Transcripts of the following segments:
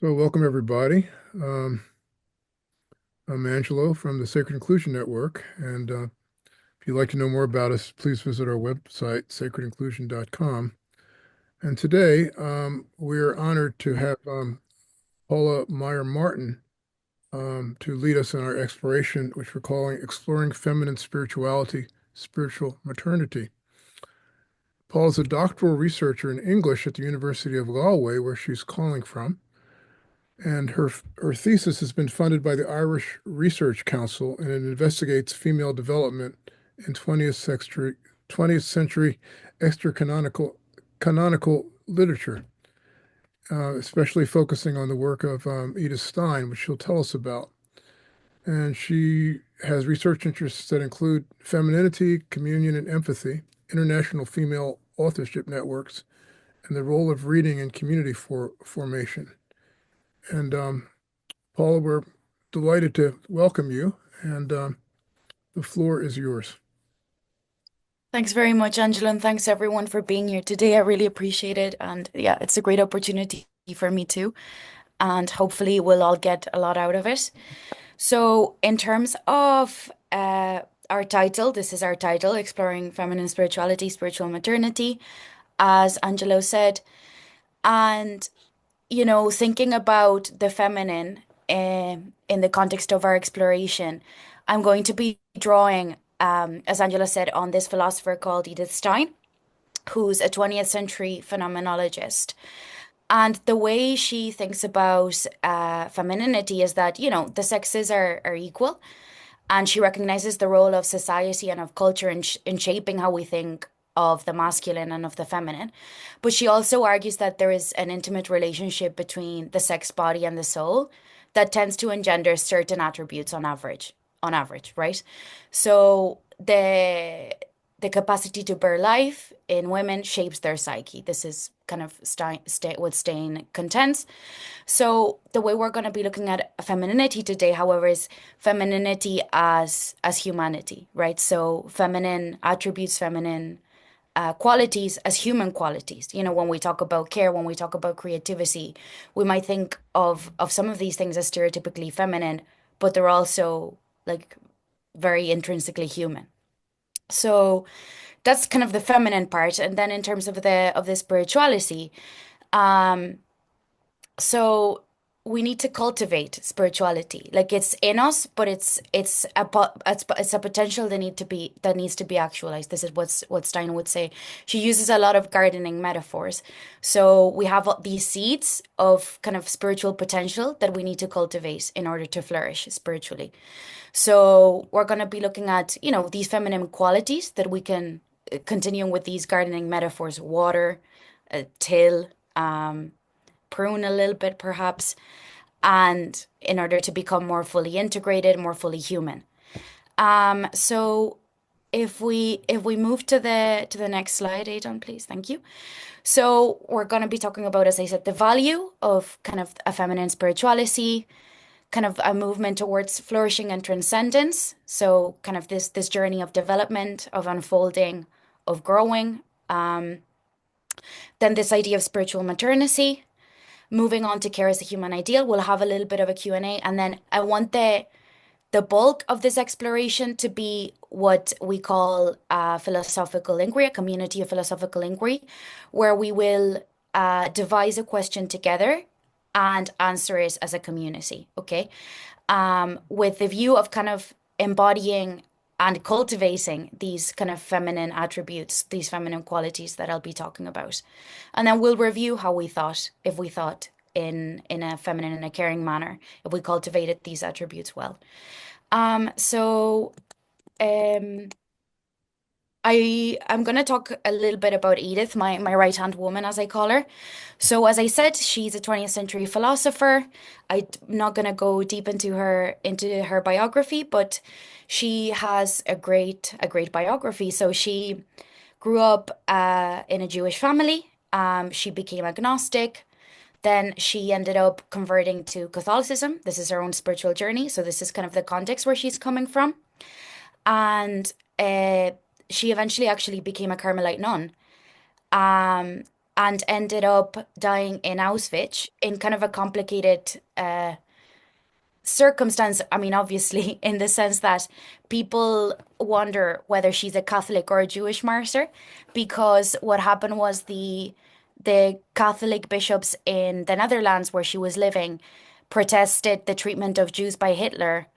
So, welcome everybody. Um, I'm Angelo from the Sacred Inclusion Network, and if you'd like to know more about us, please visit our website, sacredinclusion.com. And today, we're honored to have Paula Maher Martin to lead us in our exploration, which we're calling Exploring Feminine Spirituality, Spiritual Maternity. Paula's a doctoral researcher in English at the University of Galway, where she's calling from. And her thesis has been funded by the Irish Research Council, and it investigates female development in 20th century extra-canonical literature, especially focusing on the work of Edith Stein, which she'll tell us about. And she has research interests that include femininity, communion, and empathy, international female authorship networks, and the role of reading in community formation. And Paula, we're delighted to welcome you, and the floor is yours. Thanks very much, Angela, and thanks everyone for being here today. I really appreciate it. And yeah, it's a great opportunity for me too. And hopefully we'll all get a lot out of it. So, in terms of our title, this is our title, Exploring Feminine Spirituality, Spiritual Maternity, as Angelo said. And, thinking about the feminine in the context of our exploration, I'm going to be drawing, as Angela said, on this philosopher called Edith Stein, who's a 20th century phenomenologist. And the way she thinks about femininity is that, the sexes are equal. And she recognizes the role of society and of culture in shaping how we think of the masculine and of the feminine. But she also argues that there is an intimate relationship between the sex body and the soul that tends to engender certain attributes on average, right? So the capacity to bear life in women shapes their psyche. This is kind of what Stein contends. So the way we're going to be looking at femininity today, however, is femininity as humanity, right? So feminine attributes, feminine qualities as human qualities. When we talk about care, when we talk about creativity, we might think of some of these things as stereotypically feminine, but they're also like very intrinsically human. So that's kind of the feminine part. And then in terms of the spirituality, um, so we need to cultivate spirituality. Like it's in us, but it's a potential that needs to be actualized. This is what Stein would say. She uses a lot of gardening metaphors. So we have these seeds of kind of spiritual potential that we need to cultivate in order to flourish spiritually. So we're going to be looking at, these feminine qualities that we can continuing with these gardening metaphors, water, till, prune a little bit perhaps, and in order to become more fully integrated, more fully human. So if we move to the next slide, Aidan, please. Thank you. So we're going to be talking about, as I said, the value of kind of a feminine spirituality, kind of a movement towards flourishing and transcendence. So kind of this journey of development, of unfolding, of growing. Then this idea of spiritual maternity. Moving on to care as a human ideal, we'll have a little bit of a Q&A, and then I want the bulk of this exploration to be what we call philosophical inquiry, a community of philosophical inquiry, where we will devise a question together and answer it as a community, okay? With the view of kind of embodying and cultivating these kind of feminine attributes, these feminine qualities that I'll be talking about. And then we'll review how we thought, if we thought in a feminine and a caring manner, if we cultivated these attributes well. So um I'm gonna talk a little bit about Edith, my right-hand woman, as I call her. So as I said, she's a 20th century philosopher. I'm not gonna go deep into her biography, but she has a great biography. So she grew up in a Jewish family. She became agnostic. Then she ended up converting to Catholicism. This is her own spiritual journey. So this is kind of the context where she's coming from. And she eventually actually became a Carmelite nun. and ended up dying in Auschwitz in kind of a complicated circumstance. I mean, obviously, in the sense that people wonder whether she's a Catholic or a Jewish martyr, because what happened was the Catholic bishops in the Netherlands where she was living protested the treatment of Jews by Hitler,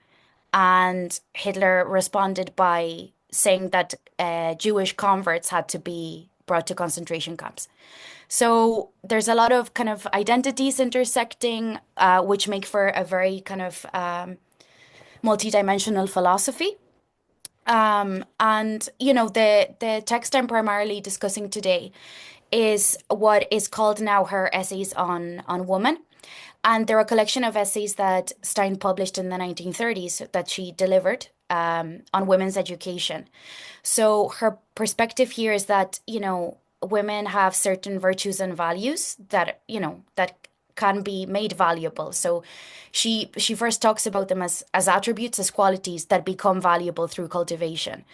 and Hitler responded by saying that Jewish converts had to be brought to concentration camps. So there's a lot of kind of identities intersecting, which make for a very kind of multidimensional philosophy. And the text I'm primarily discussing today is what is called now her essays on woman. And they're a collection of essays that Stein published in the 1930s that she delivered on women's education. So her perspective here is that, women have certain virtues and values that, that can be made valuable. So she first talks about them as attributes, as qualities that become valuable through cultivation.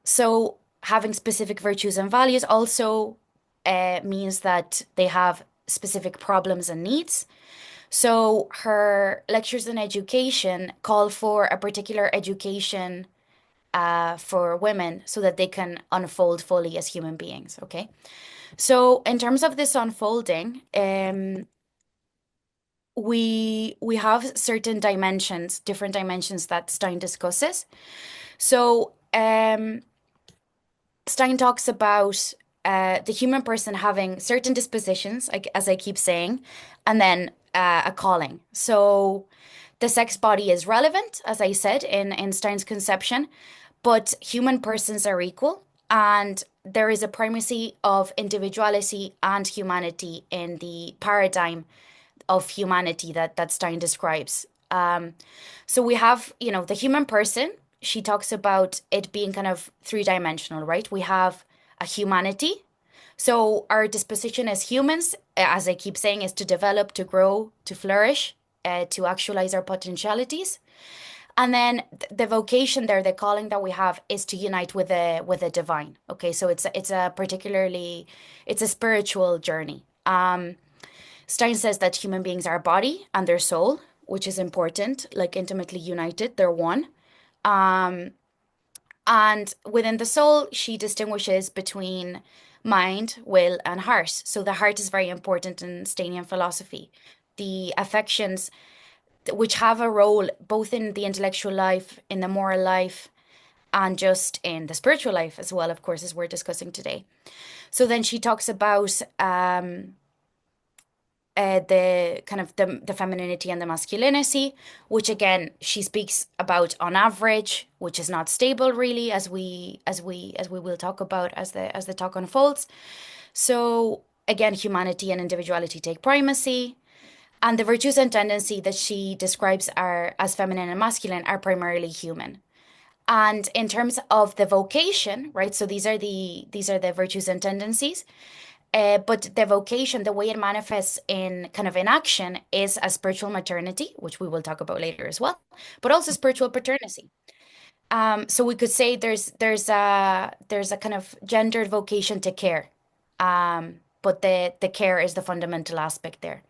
So having specific virtues and values also means that they have specific problems and needs. So her lectures on education call for a particular education for women so that they can unfold fully as human beings. Okay. So in terms of this unfolding, we have certain dimensions, different dimensions that Stein discusses. So Stein talks about the human person having certain dispositions, like, as I keep saying, and then a calling. So the sex body is relevant, as I said, in Stein's conception, but human persons are equal, and there is a primacy of individuality and humanity in the paradigm of humanity that Stein describes. So we have, the human person. She talks about it being kind of three-dimensional, right? We have a humanity. So our disposition as humans, as I keep saying, is to develop, to grow, to flourish, to actualize our potentialities. And then the vocation there, the calling that we have, is to unite with the divine. Okay, so it's a spiritual journey. Stein says that human beings are body and their soul, which is important, like intimately united, they're one. Um, and within the soul, she distinguishes between mind, will, and heart. So the heart is very important in Steinian philosophy. The affections, which have a role both in the intellectual life, in the moral life, and just in the spiritual life as well, of course, as we're discussing today. So then she talks about the kind of the femininity and the masculinity, which again she speaks about on average, which is not stable really, as we will talk about as the talk unfolds. So again, humanity and individuality take primacy, and the virtues and tendency that she describes are as feminine and masculine are primarily human. And in terms of the vocation, right? So these are the virtues and tendencies. But the vocation, the way it manifests in kind of in action, is a spiritual maternity, which we will talk about later as well, but also spiritual paternity. So we could say there's a kind of gendered vocation to care, but the care is the fundamental aspect there.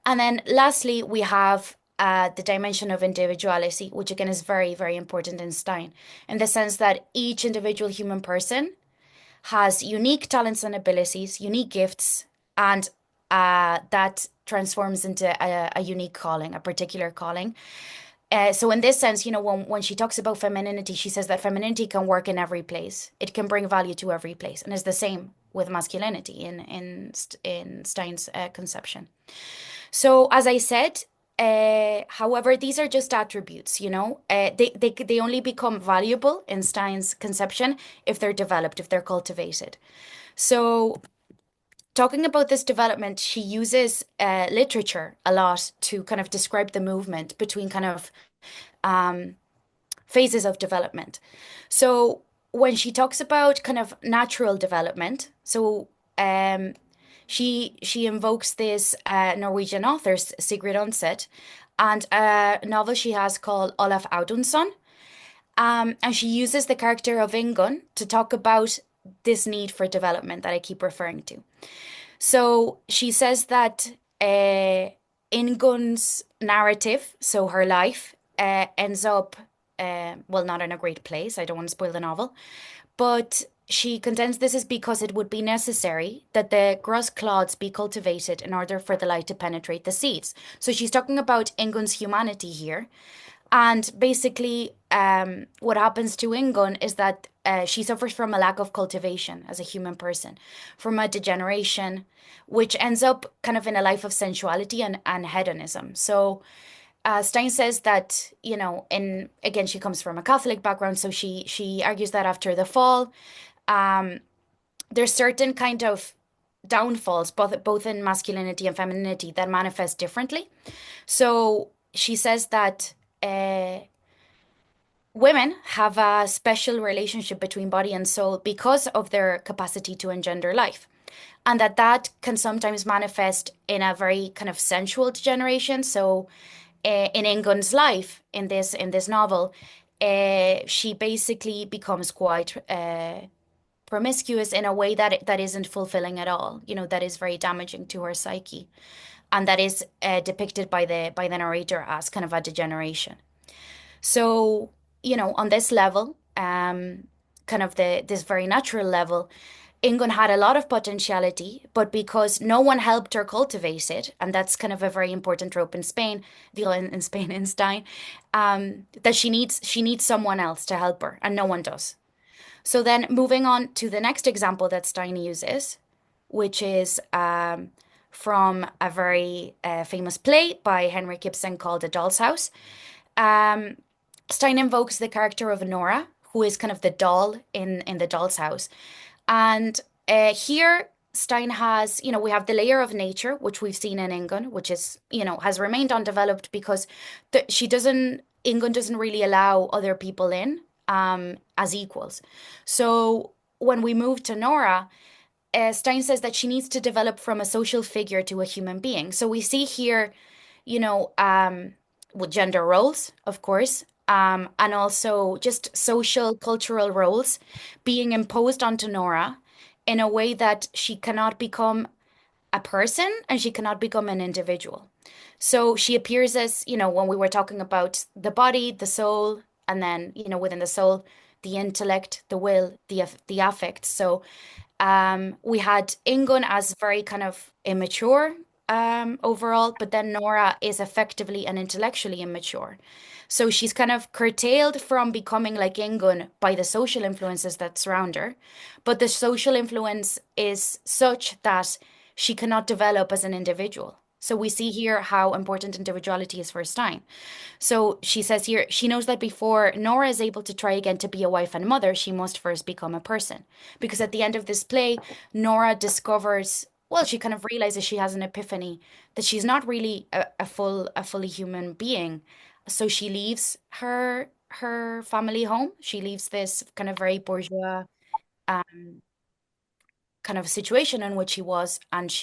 And then lastly, we have the dimension of individuality, which again is very, very important in Stein, in the sense that each individual human person has unique talents and abilities, unique gifts, and that transforms into a unique calling, a particular calling. So in this sense, when she talks about femininity, she says that femininity can work in every place. It can bring value to every place, and it's the same with masculinity in Stein's conception. So as I said, however, these are just attributes, they only become valuable in Stein's conception if they're developed, if they're cultivated. So talking about this development, she uses literature a lot to kind of describe the movement between kind of phases of development. So when she talks about kind of natural development, so she invokes this Norwegian author, Sigrid Undset, and a novel she has called Olaf Audunson. And she uses the character of Ingunn to talk about this need for development that I keep referring to. So she says that Ingun's narrative, so her life, ends up, well, not in a great place. I don't want to spoil the novel, but she contends this is because it would be necessary that the gross clods be cultivated in order for the light to penetrate the seeds. So she's talking about Ingun's humanity here. And basically, what happens to Ingun is that she suffers from a lack of cultivation as a human person, from a degeneration, which ends up kind of in a life of sensuality and hedonism. So Stein says that, in again, she comes from a Catholic background, so she argues that after the fall, um, there's certain kind of downfalls, both in masculinity and femininity, that manifest differently. So she says that women have a special relationship between body and soul because of their capacity to engender life, and that can sometimes manifest in a very kind of sensual degeneration. So, in Ingun's life in this novel, she basically becomes quite promiscuous in a way that isn't fulfilling at all. That is very damaging to her psyche, and that is depicted by the narrator as kind of a degeneration. So, on this level, kind of this very natural level, Ingun had a lot of potentiality, but because no one helped her cultivate it, and that's kind of a very important trope in Spain, in Spain, in Stein, that she needs someone else to help her, and no one does. So then moving on to the next example that Stein uses, which is from a very famous play by Henrik Ibsen called A Doll's House. Um, Stein invokes the character of Nora, who is kind of the doll in the doll's house. And here, Stein has, we have the layer of nature, which we've seen in Ingun, which is, has remained undeveloped because Ingun doesn't really allow other people in as equals. So when we move to Nora, Stein says that she needs to develop from a social figure to a human being. So we see here, with gender roles, of course, and also just social, cultural roles being imposed onto Nora in a way that she cannot become a person and she cannot become an individual. So she appears as, when we were talking about the body, the soul, and then, within the soul, the intellect, the will, the affect. So we had Ingun as very kind of immature overall, but then Nora is effectively and intellectually immature. So she's kind of curtailed from becoming like Ingun by the social influences that surround her, but the social influence is such that she cannot develop as an individual. So we see here how important individuality is for Stein. So she says here, she knows that before Nora is able to try again to be a wife and mother, she must first become a person. Because at the end of this play, Nora discovers, well, she kind of realizes, she has an epiphany that she's not really a fully human being. So she leaves her family home. She leaves this kind of very bourgeois um, kind of situation in which she was, and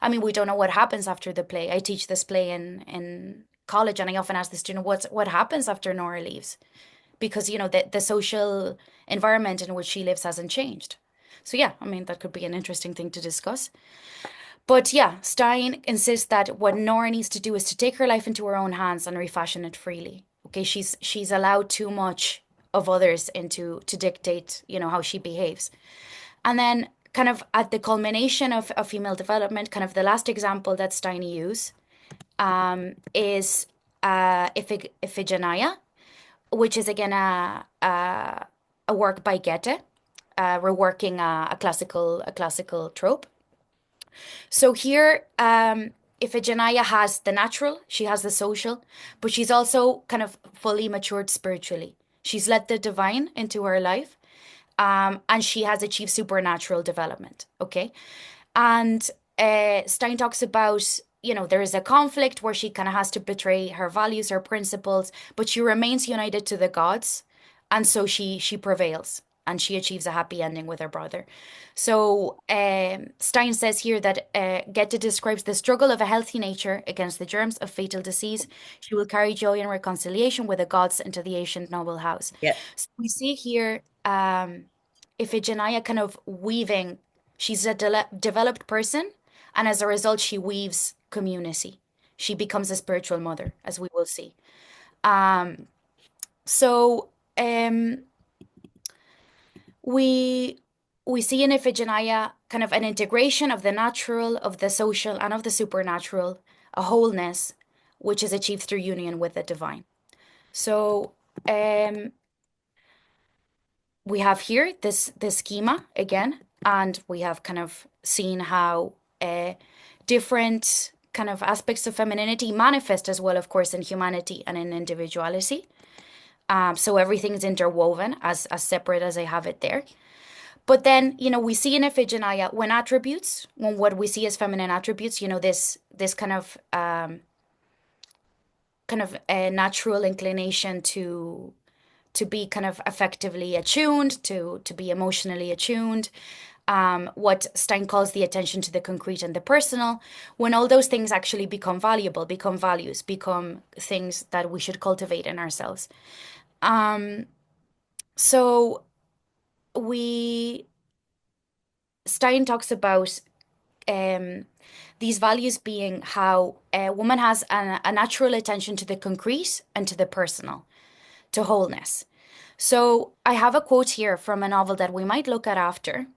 I mean, we don't know what happens after the play. I teach this play in college, and I often ask the student, what happens after Nora leaves, because the social environment in which she lives hasn't changed. So yeah, I mean, that could be an interesting thing to discuss. But yeah, Stein insists that what Nora needs to do is to take her life into her own hands and refashion it freely. Okay, she's allowed too much of others into to dictate, how she behaves. And then kind of at the culmination of female development, kind of the last example that Stein used is Iphigenia, which is again a work by Goethe, reworking a classical trope. So here, Iphigenia has the natural, she has the social, but she's also kind of fully matured spiritually. She's let the divine into her life, and she has achieved supernatural development. Okay, and Stein talks about, there is a conflict where she kind of has to betray her values, her principles, but she remains united to the gods, and so she prevails and she achieves a happy ending with her brother. So Stein says here that Goethe describes the struggle of a healthy nature against the germs of fatal disease. She will carry joy and reconciliation with the gods into the ancient noble house. Yeah. So we see here Iphigenia kind of weaving. She's a developed person, and as a result, she weaves community. She becomes a spiritual mother, as we will see. Um, so um, we we see in Iphigenia kind of an integration of the natural, of the social, and of the supernatural, a wholeness, which is achieved through union with the divine. So um, we have here this schema again, and we have kind of seen how different kind of aspects of femininity manifest as well, of course, in humanity and in individuality. So everything's interwoven as separate as I have it there. But then, we see in Iphigenia when attributes, when what we see as feminine attributes, this kind of a natural inclination to be kind of effectively attuned, to be emotionally attuned, what Stein calls the attention to the concrete and the personal, when all those things actually become valuable, become values, become things that we should cultivate in ourselves. So we Stein talks about um, these values being how a woman has a natural attention to the concrete and to the personal, to wholeness. So I have a quote here from a novel that we might look at after,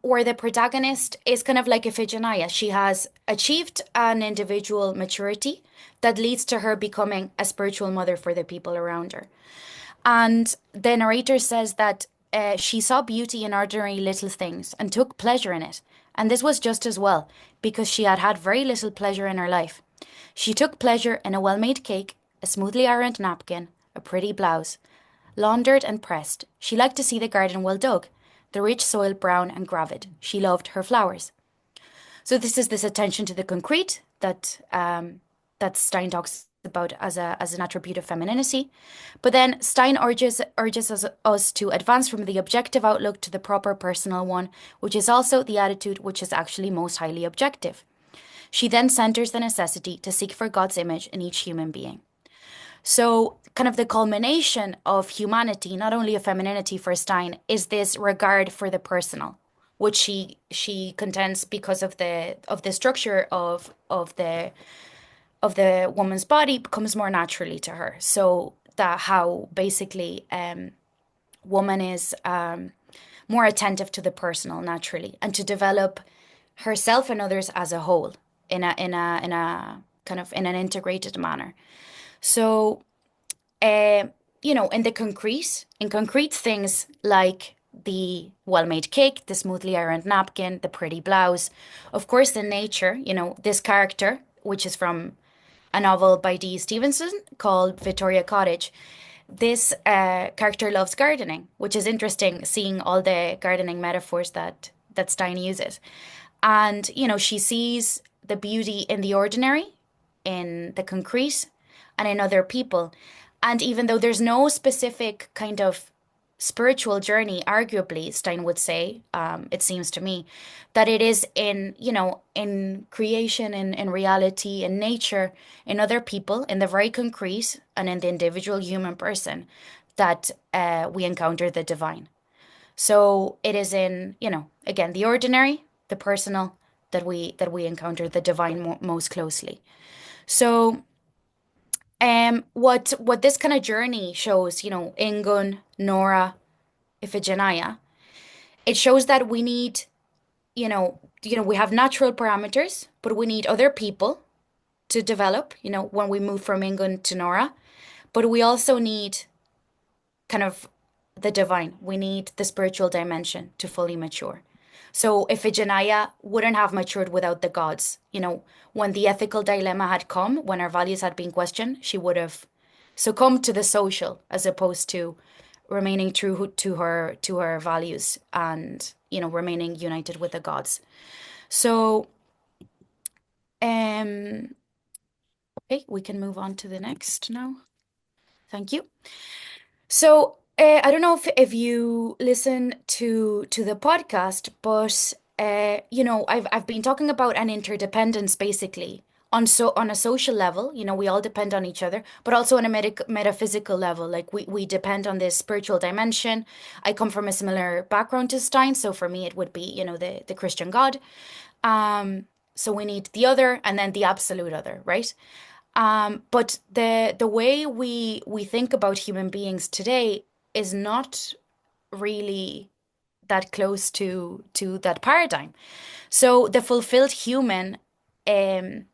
where the protagonist is kind of like Iphigenia. She has achieved an individual maturity that leads to her becoming a spiritual mother for the people around her. And the narrator says that she saw beauty in ordinary little things and took pleasure in it. And this was just as well, because she had had very little pleasure in her life. She took pleasure in a well made cake, a smoothly ironed napkin, a pretty blouse. Laundered and pressed, she liked to see the garden well dug, the rich soil brown and gravid. She loved her flowers. So this is this attention to the concrete that Stein talks about as an attribute of femininity. But then Stein urges us to advance from the objective outlook to the proper personal one, which is also the attitude which is actually most highly objective. She then centers the necessity to seek for God's image in each human being. So, kind of the culmination of humanity, not only of femininity for Stein, is this regard for the personal, which she contends because of the structure of the woman's body comes more naturally to her. So that how basically woman is more attentive to the personal naturally and to develop herself and others as a whole in a kind of in an integrated manner. So uh, in concrete things like the well-made cake, the smoothly ironed napkin, the pretty blouse, of course, in nature, this character, which is from a novel by D. Stevenson called Victoria Cottage. This character loves gardening, which is interesting, seeing all the gardening metaphors that Stein uses. And, she sees the beauty in the ordinary, in the concrete, and in other people. And even though there's no specific kind of spiritual journey, arguably, Stein would say, it seems to me, that it is in creation, in reality, in nature, in other people, in the very concrete and in the individual human person that we encounter the divine. So it is in, again, the ordinary, the personal, that we encounter the divine most closely. So what this kind of journey shows, Ingun, Nora, Iphigenia, it shows that we need, we have natural parameters, but we need other people to develop, when we move from Ingun to Nora. But we also need kind of the divine. We need the spiritual dimension to fully mature. So Iphigenia wouldn't have matured without the gods. When the ethical dilemma had come, when our values had been questioned, she would have succumbed to the social as opposed to remaining true to her values and remaining united with the gods. So okay, we can move on to the next now. Thank you. So I don't know if you listen to the podcast, but I've been talking about an interdependence basically on a social level, we all depend on each other, but also on a metaphysical level. Like we depend on this spiritual dimension. I come from a similar background to Stein, so for me it would be, the Christian God. So we need the other and then the absolute other, right? But the way we think about human beings today is not really that close to that paradigm. So the fulfilled human um,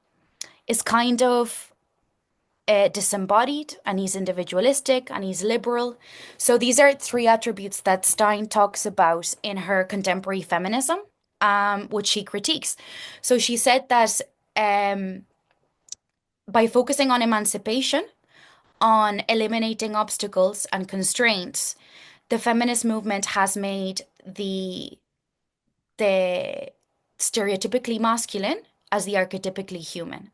is kind of disembodied, and he's individualistic and he's liberal. So these are three attributes that Stein talks about in her contemporary feminism, which she critiques. So she said that um, by focusing on emancipation, on eliminating obstacles and constraints, the feminist movement has made the stereotypically masculine as the archetypically human.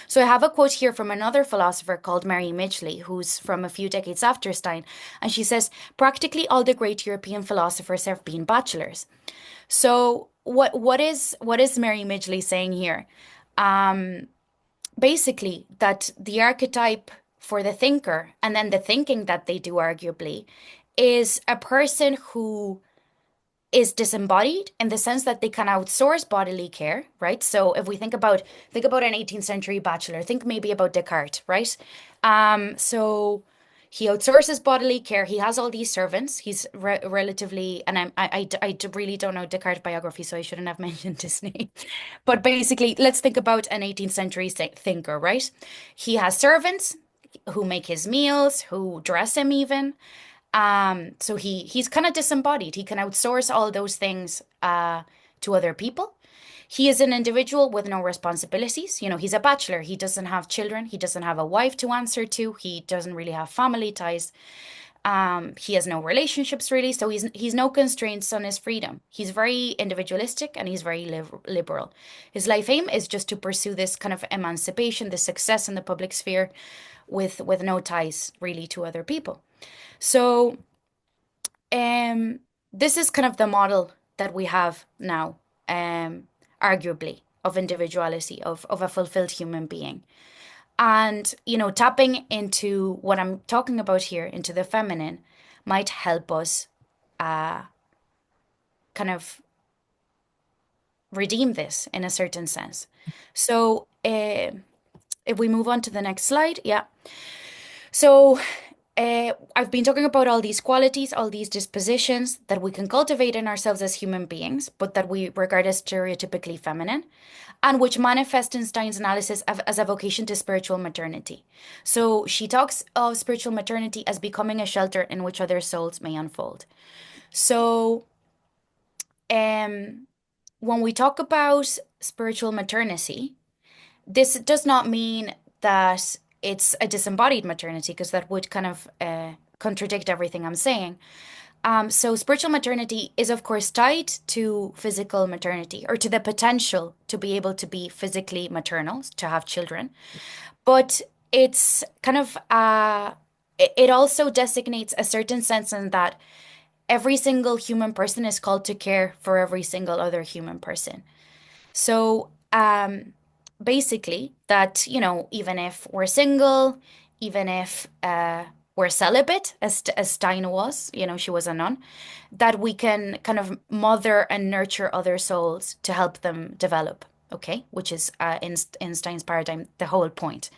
So I have a quote here from another philosopher called Mary Midgley, who's from a few decades after Stein, and she says, practically all the great European philosophers have been bachelors. So what is Mary Midgley saying here? Basically, that the archetype for the thinker, and then the thinking that they do arguably, is a person who is disembodied in the sense that they can outsource bodily care, right? So if we think about an 18th century bachelor, think maybe about Descartes, right? So he outsources bodily care. He has all these servants. He's relatively, and really don't know Descartes' biography, so I shouldn't have mentioned his name. But basically, let's think about an 18th century thinker, right? He has servants who make his meals, who dress him even. So he's kind of disembodied. He can outsource all those things to other people. He is an individual with no responsibilities. He's a bachelor. He doesn't have children. He doesn't have a wife to answer to. He doesn't really have family ties. He has no relationships really. So he's no constraints on his freedom. He's very individualistic and he's very liberal. His life aim is just to pursue this kind of emancipation, this success in the public sphere with no ties really to other people. So, this is kind of the model that we have now, arguably, of individuality, of a fulfilled human being. And, tapping into what I'm talking about here, into the feminine, might help us kind of redeem this in a certain sense. So, if we move on to the next slide, yeah. So, I've been talking about all these qualities, all these dispositions that we can cultivate in ourselves as human beings, but that we regard as stereotypically feminine, and which manifest in Stein's analysis as a vocation to spiritual maternity. So she talks of spiritual maternity as becoming a shelter in which other souls may unfold. So, when we talk about spiritual maternity, this does not mean that it's a disembodied maternity, because that would kind of contradict everything I'm saying. So spiritual maternity is, of course, tied to physical maternity, or to the potential to be able to be physically maternal, to have children. But it's kind of, it also designates a certain sense in that every single human person is called to care for every single other human person. So, basically, that, even if we're single, even if we're celibate, as Stein was, she was a nun, that we can kind of mother and nurture other souls to help them develop, okay? Which is, in Stein's paradigm, the whole point.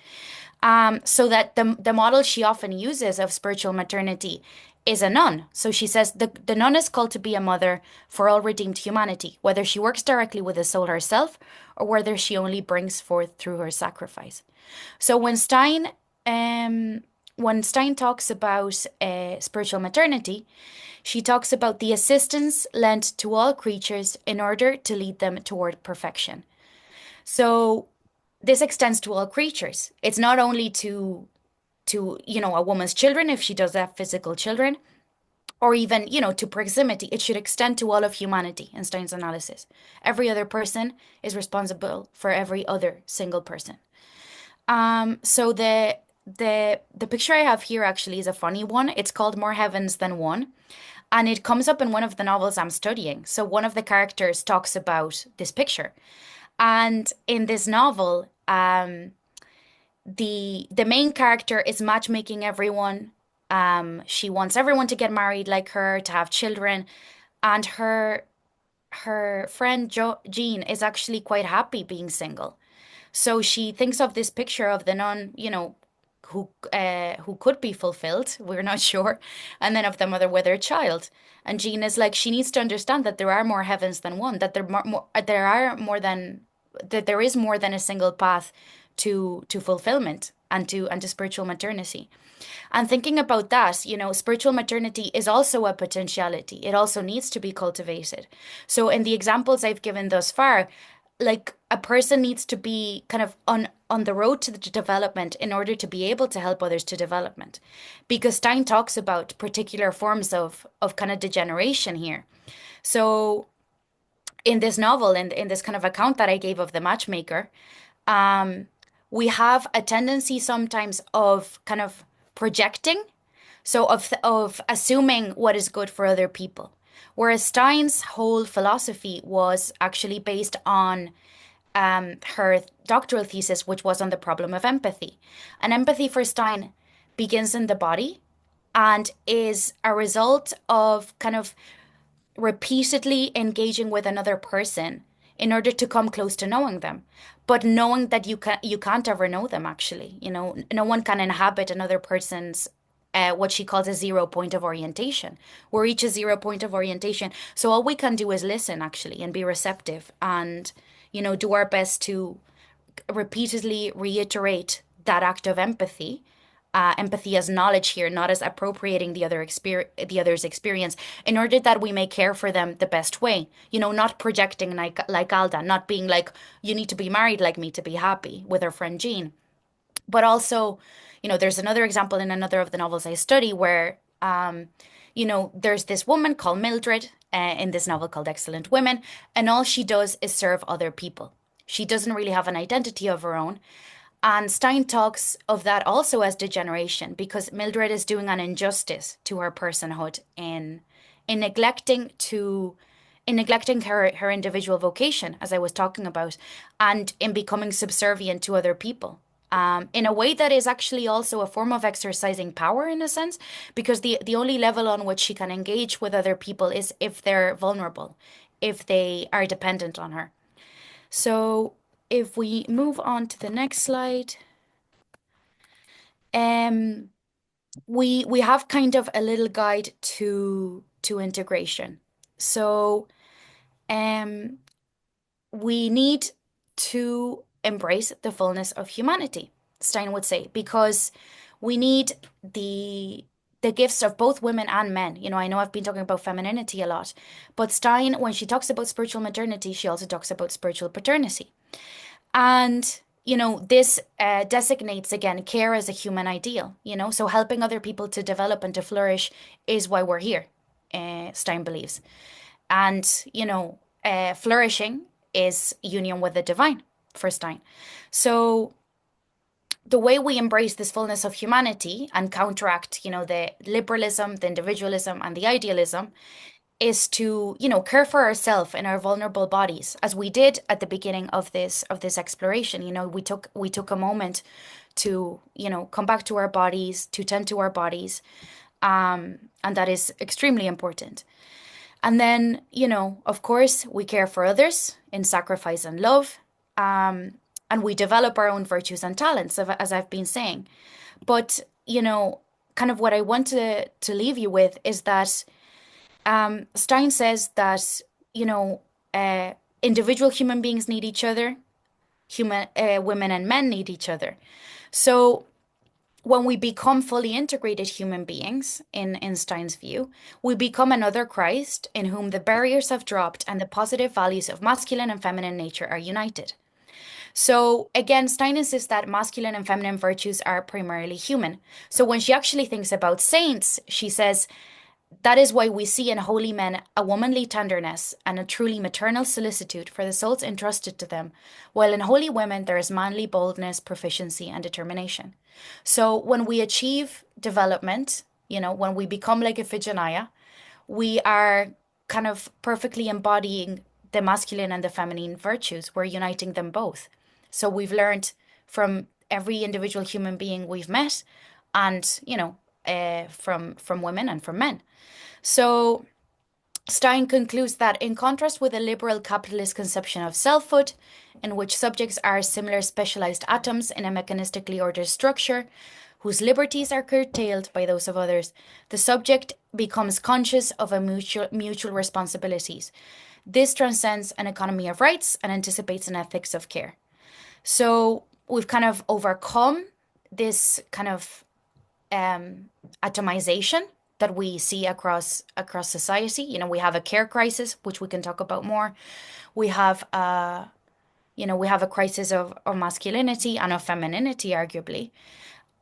So that the model she often uses of spiritual maternity is a nun. So she says the nun is called to be a mother for all redeemed humanity, whether she works directly with the soul herself or whether she only brings forth through her sacrifice. So when Stein talks about spiritual maternity, she talks about the assistance lent to all creatures in order to lead them toward perfection. So this extends to all creatures. It's not only to a woman's children, if she does have physical children, or even, to proximity. It should extend to all of humanity in Stein's analysis. Every other person is responsible for every other single person. So the picture I have here actually is a funny one. It's called More Heavens Than One, and it comes up in one of the novels I'm studying. So one of the characters talks about this picture. And in this novel, the main character is matchmaking everyone. She wants everyone to get married like her, to have children, and her friend Jean is actually quite happy being single. So she thinks of this picture of the nun, who could be fulfilled, we're not sure, and then of the mother with her child. And Jean is like, she needs to understand that there are more heavens than one, that there are more than that there is more than a single path to fulfillment and to spiritual maternity. And thinking about that, spiritual maternity is also a potentiality. It also needs to be cultivated. So in the examples I've given thus far, like a person needs to be kind of on the road to the development in order to be able to help others to development. Because Stein talks about particular forms of kind of degeneration here. So in this novel, in this kind of account that I gave of the matchmaker, um, we have a tendency sometimes of kind of projecting, so of assuming what is good for other people. Whereas Stein's whole philosophy was actually based on her doctoral thesis, which was on the problem of empathy. And empathy for Stein begins in the body and is a result of kind of repeatedly engaging with another person in order to come close to knowing them, but knowing that you can't ever know them actually. No one can inhabit another person's what she calls a zero point of orientation. We're each a zero point of orientation. So all we can do is listen actually and be receptive and do our best to repeatedly reiterate that act of empathy. Empathy as knowledge here, not as appropriating the other's experience, in order that we may care for them the best way. Not projecting like Alda, not being like, you need to be married like me to be happy with her friend Jean. But also, there's another example in another of the novels I study where, there's this woman called Mildred in this novel called Excellent Women, and all she does is serve other people. She doesn't really have an identity of her own. And Stein talks of that also as degeneration because Mildred is doing an injustice to her personhood in neglecting to in neglecting her individual vocation, as I was talking about, and in becoming subservient to other people. In a way that is actually also a form of exercising power in a sense, because the only level on which she can engage with other people is if they're vulnerable, if they are dependent on her. So if we move on to the next slide, um, we have kind of a little guide to integration. So um, we need to embrace the fullness of humanity, Stein would say, because we need the gifts of both women and men. I know I've been talking about femininity a lot, but Stein, when she talks about spiritual maternity, she also talks about spiritual paternity. And, this designates again care as a human ideal, so helping other people to develop and to flourish is why we're here, Stein believes. And, flourishing is union with the divine for Stein. So the way we embrace this fullness of humanity and counteract, the liberalism, the individualism, and the idealism is to, care for ourselves and our vulnerable bodies, as we did at the beginning of this exploration. We took a moment to, come back to our bodies, to tend to our bodies, and that is extremely important. And then, of course, we care for others in sacrifice and love, and we develop our own virtues and talents, as I've been saying. But, kind of what I want to leave you with is that Stein says that, individual human beings need each other, women and men need each other. So when we become fully integrated human beings, in Stein's view, we become another Christ in whom the barriers have dropped and the positive values of masculine and feminine nature are united. So again, Stein insists that masculine and feminine virtues are primarily human. So when she actually thinks about saints, she says, that is why we see in holy men a womanly tenderness and a truly maternal solicitude for the souls entrusted to them, while in holy women there is manly boldness, proficiency, and determination. So when we achieve development, when we become like Iphigenia, we are kind of perfectly embodying the masculine and the feminine virtues. We're uniting them both. So we've learned from every individual human being we've met, and from women and from men. So Stein concludes that, in contrast with a liberal capitalist conception of selfhood, in which subjects are similar specialized atoms in a mechanistically ordered structure, whose liberties are curtailed by those of others, the subject becomes conscious of a mutual responsibilities. This transcends an economy of rights and anticipates an ethics of care. So we've kind of overcome this kind of atomization that we see across society. We have a care crisis, which we can talk about more. We have we have a crisis of masculinity and of femininity, arguably.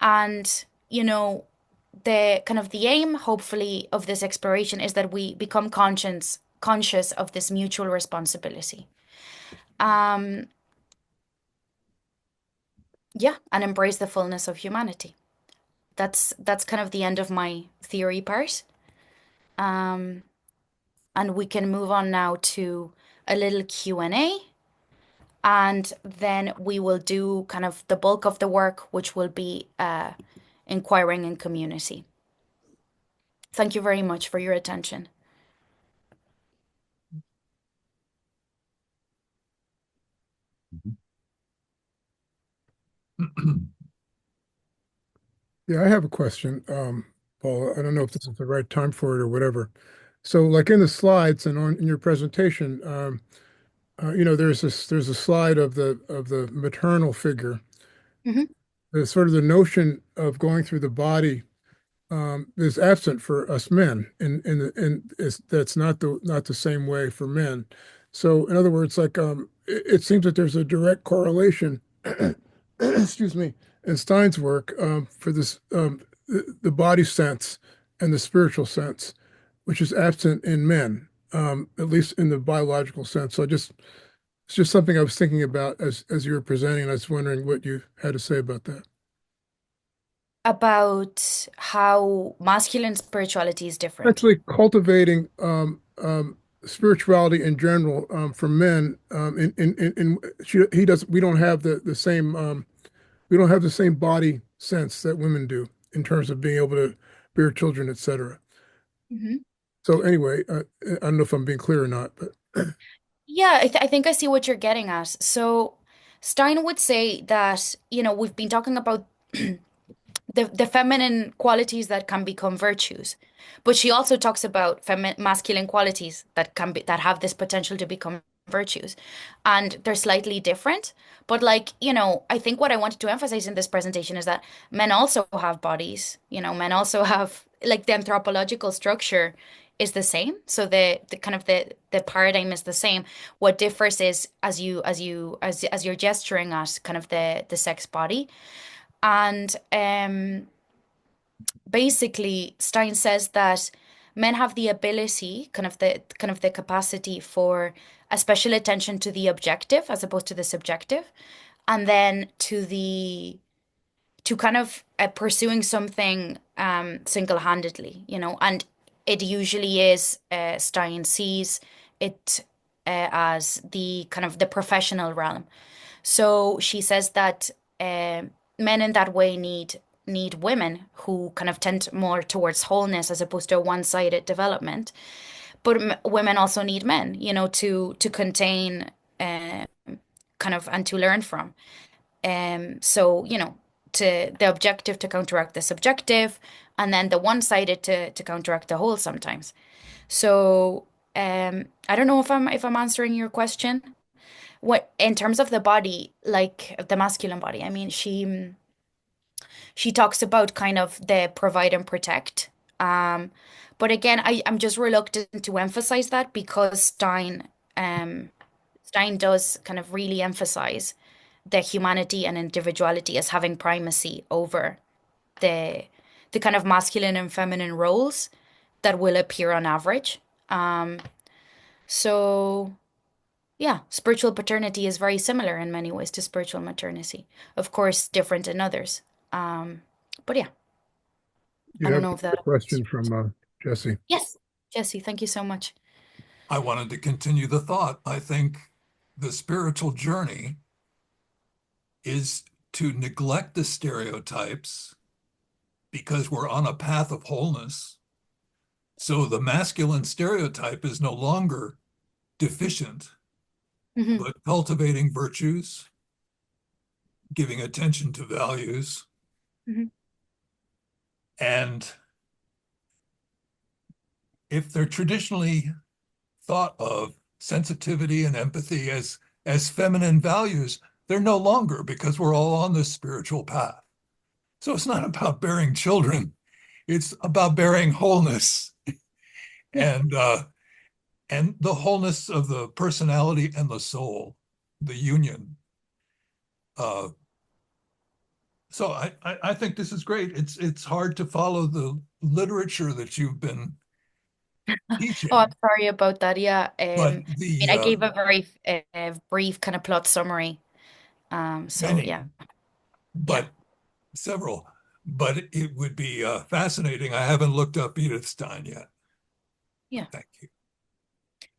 And the kind of the aim, hopefully, of this exploration is that we become conscious of this mutual responsibility. Um, yeah, and embrace the fullness of humanity. That's kind of the end of my theory part. Um, and we can move on now to a little Q&A, and then we will do kind of the bulk of the work, which will be inquiring in community. Thank you very much for your attention. Yeah, I have a question, Paula. I don't know if this is the right time for it or whatever. So, like in the slides and on in your presentation, there's a slide of the maternal figure. Hmm. There's sort of the notion of going through the body is absent for us men, and that's not the same way for men. So, in other words, like it seems that there's a direct correlation, excuse me, in Stein's work for this the body sense and the spiritual sense, which is absent in men, at least in the biological sense. So, it's just something I was thinking about as you were presenting, and I was wondering what you had to say about that. About how masculine spirituality is different. Actually cultivating spirituality in general for men he does we don't have the same we don't have the same body sense that women do in terms of being able to bear children, etc. Mhm. So anyway, I don't know if I'm being clear or not, but Yeah, I think I see what you're getting at. So Stein would say that, we've been talking about the feminine qualities that can become virtues, but she also talks about masculine qualities that have this potential to become virtues, and they're slightly different. But like, I think what I wanted to emphasize in this presentation is that men also have bodies. Men also have, like, the anthropological structure is the same. So the kind of the paradigm is the same. What differs is, as you're gesturing at kind of the sex body. And basically, Stein says that men have the ability, kind of the capacity for a special attention to the objective as opposed to the subjective, and then to kind of pursuing something single-handedly, and it usually is, Stein sees it as the kind of the professional realm. So she says that men in that way need women who kind of tend more towards wholeness as opposed to a one-sided development. But women also need men, to contain, kind of, and to learn from. So, to the objective to counteract the subjective, and then the one-sided to counteract the whole sometimes. So, I don't know if I'm answering your question. What, in terms of the body, like the masculine body, I mean, she talks about kind of the provide and protect. But again, I'm just reluctant to emphasize that because Stein does kind of really emphasize the humanity and individuality as having primacy over the the kind of masculine and feminine roles that will appear on average. So yeah, spiritual paternity is very similar in many ways to spiritual maternity. Of course, different in others. Um, but yeah, you I don't have know if a that. question from Jesse. Yes, Jesse, thank you so much. I wanted to continue the thought. I think the spiritual journey is to neglect the stereotypes because we're on a path of wholeness. So the masculine stereotype is no longer deficient, Hmm. but cultivating virtues, giving attention to values, Hmm. and if they're traditionally thought of sensitivity and empathy as feminine values, they're no longer because we're all on this spiritual path. So it's not about bearing children, it's about bearing wholeness Yeah. and and the wholeness of the personality and the soul, the union. Uh, so I think this is great. It's hard to follow the literature that you've been Oh, I'm teaching, sorry about that. Yeah. but I mean, the I gave a very brief kind of plot summary. So many, yeah. Yeah. but several. But it would be fascinating. I haven't looked up Edith Stein yet. Yeah. Thank you.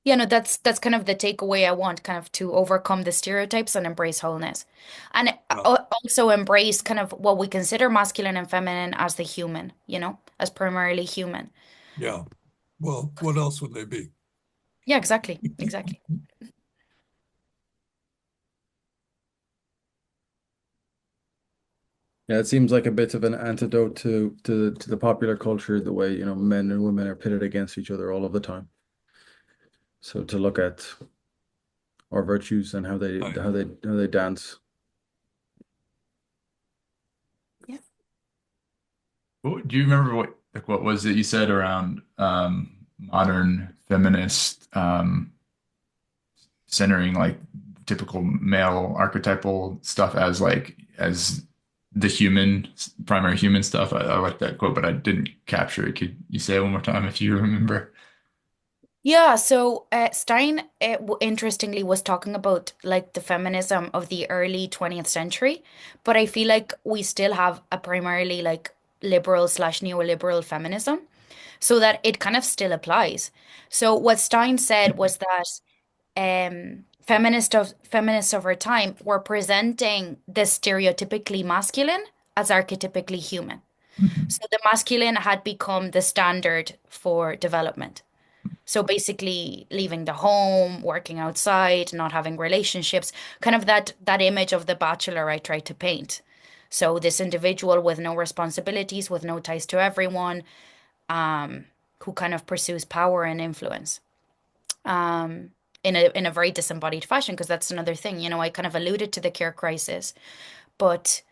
Yeah, no, that's kind of the takeaway I want, kind of to overcome the stereotypes and embrace wholeness. And Yeah, also embrace kind of what we consider masculine and feminine as the human, as primarily human. yeah. Well, what else would they be? Yeah, exactly. Exactly. Yeah, it seems like a bit of an antidote to the popular culture, the way, men and women are pitted against each other all of the time. So to look at our virtues and I, how they dance. Yeah. Do you remember what was it you said around modern feminist centering like typical male archetypal stuff as as the primary human stuff? I like that quote, but I didn't capture it. Could you say it one more time if you remember? Yeah, so Stein, interestingly, was talking about like the feminism of the early 20th century, but I feel like we still have a primarily like liberal slash neoliberal feminism, so that it kind of still applies. So what Stein said was that feminists of our time were presenting the stereotypically masculine as archetypically human. Mhm. So the masculine had become the standard for development. So basically leaving the home, working outside, not having relationships, kind of that image of the bachelor I tried to paint. So this individual with no responsibilities, with no ties to everyone, who kind of pursues power and influence. In a very disembodied fashion, because that's another thing, I kind of alluded to the care crisis, but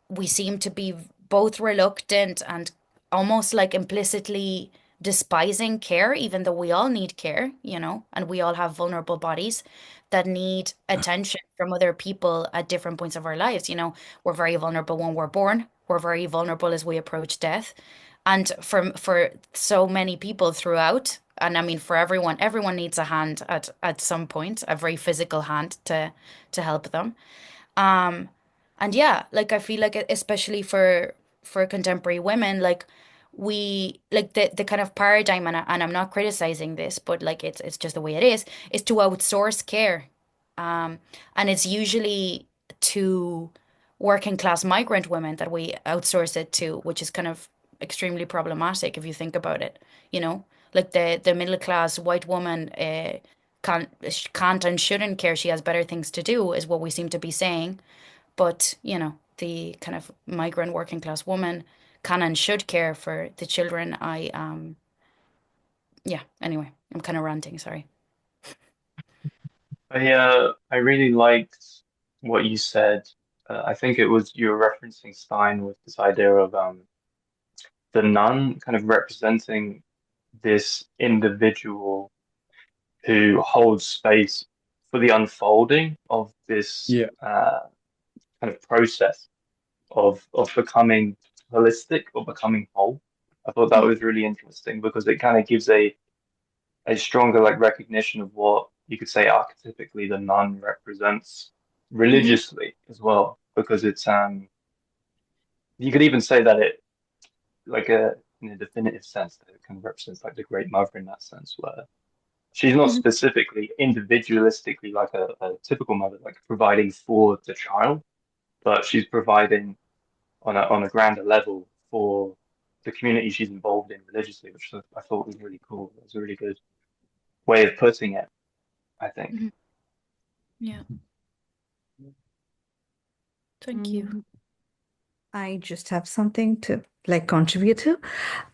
we seem to be both reluctant and almost like implicitly despising care, even though we all need care, and we all have vulnerable bodies that need attention from other people at different points of our lives. We're very vulnerable when we're born, we're very vulnerable as we approach death. And for so many people throughout, and I mean for everyone needs a hand at some point, a very physical hand to help them. Um, and yeah, like I feel like especially for contemporary women, like we like the kind of paradigm, and I'm not criticizing this, but like it's just the way it is to outsource care. Um, and it's usually to working class migrant women that we outsource it to, which is kind of extremely problematic if you think about it, you know? Like the middle class white woman can't and shouldn't care. She has better things to do, is what we seem to be saying. But, the kind of migrant working class woman can and should care for the children. Yeah, anyway, I'm kind of ranting, sorry. I really liked what you said. I think it was you were referencing Stein with this idea of the nun kind of representing this individual who holds space for the unfolding of this Yeah. kind of process of becoming holistic or becoming whole. I thought that Mhm. was really interesting because it kind of gives a stronger like recognition of what you could say archetypically the nun represents Hmm. religiously as well, because it's you could even say that it like a in a definitive sense that it kind of represents like the great mother in that sense, where she's not Mhm. specifically individualistically like a typical mother, like providing for the child, but she's providing on a grander level for the community she's involved in religiously, which I thought was really cool. It was a really good way of putting it, I think. Mhm. Yeah, thank you. Mm, I just have something to like contribute to.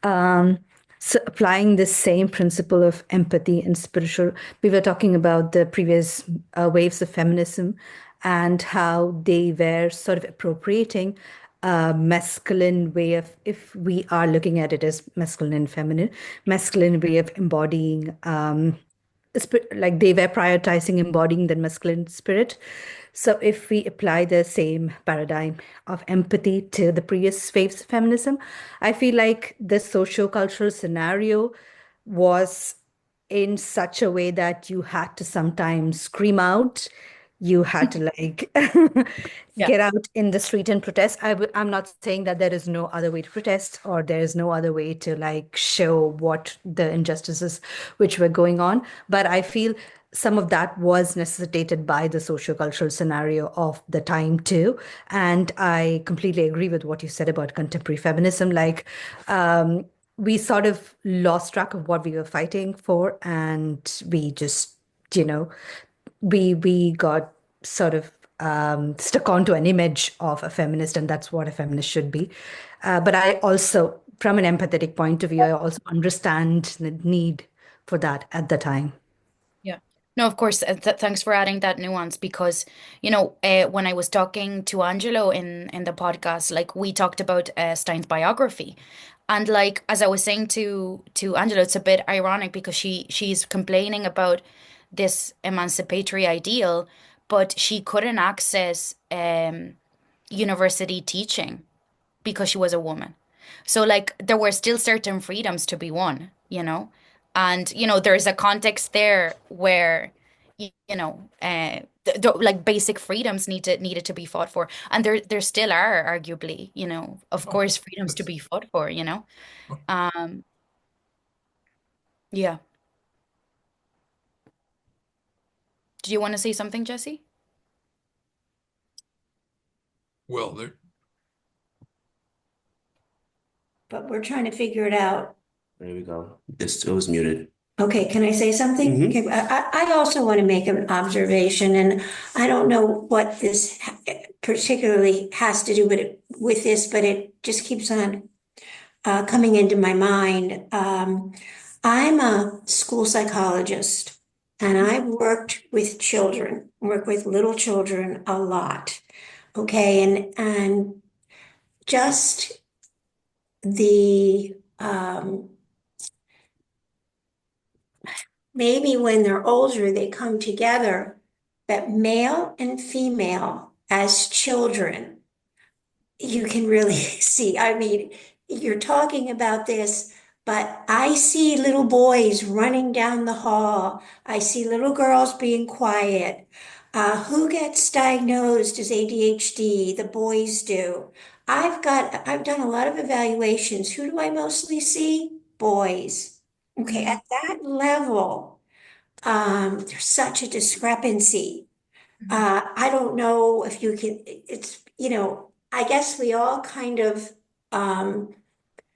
Um, so applying this same principle of empathy and spiritual, we were talking about the previous waves of feminism and how they were sort of appropriating a masculine way of, if we are looking at it as masculine and feminine, masculine way of embodying like they were prioritizing embodying the masculine spirit. So if we apply the same paradigm of empathy to the previous waves of feminism, I feel like the socio-cultural scenario was in such a way that you had to sometimes scream out. You had to like Yeah. get out in the street and protest. I'm not saying that there is no other way to protest or there is no other way to like show what the injustices which were going on. But I feel some of that was necessitated by the sociocultural scenario of the time too. And I completely agree with what you said about contemporary feminism. Like, we sort of lost track of what we were fighting for, and we just, you know, we got sort of stuck onto an image of a feminist, and that's what a feminist should be. But I also, from an empathetic point of view, I also understand the need for that at the time. Yeah. No, of course. Thanks for adding that nuance because, when I was talking to Angelo in the podcast, like we talked about Stein's biography, and like as I was saying to Angelo, it's a bit ironic because she's complaining about this emancipatory ideal, but she couldn't access university teaching because she was a woman. So like there were still certain freedoms to be won, And there's a context there where like basic freedoms needed to be fought for. And there still are arguably, of Oh, course freedoms to that's be fought for. Um yeah. Do you want to say something, Jesse? well, there. But we're trying to figure it out. There we go. It was muted. Okay, can I say something? Okay, I also want to make an observation, and I don't know what this particularly has to do with this, but it just keeps on coming into my mind. I'm a school psychologist, and I work with little children a lot. Okay, and just the maybe when they're older, they come together, but male and female as children, you can really see. I mean, you're talking about this, but I see little boys running down the hall. I see little girls being quiet. Who gets diagnosed as ADHD? The boys do. I've done a lot of evaluations. Who do I mostly see? Boys. Okay, Mhm. at that level, there's such a discrepancy. Mhm. I don't know if you can, I guess we all kind of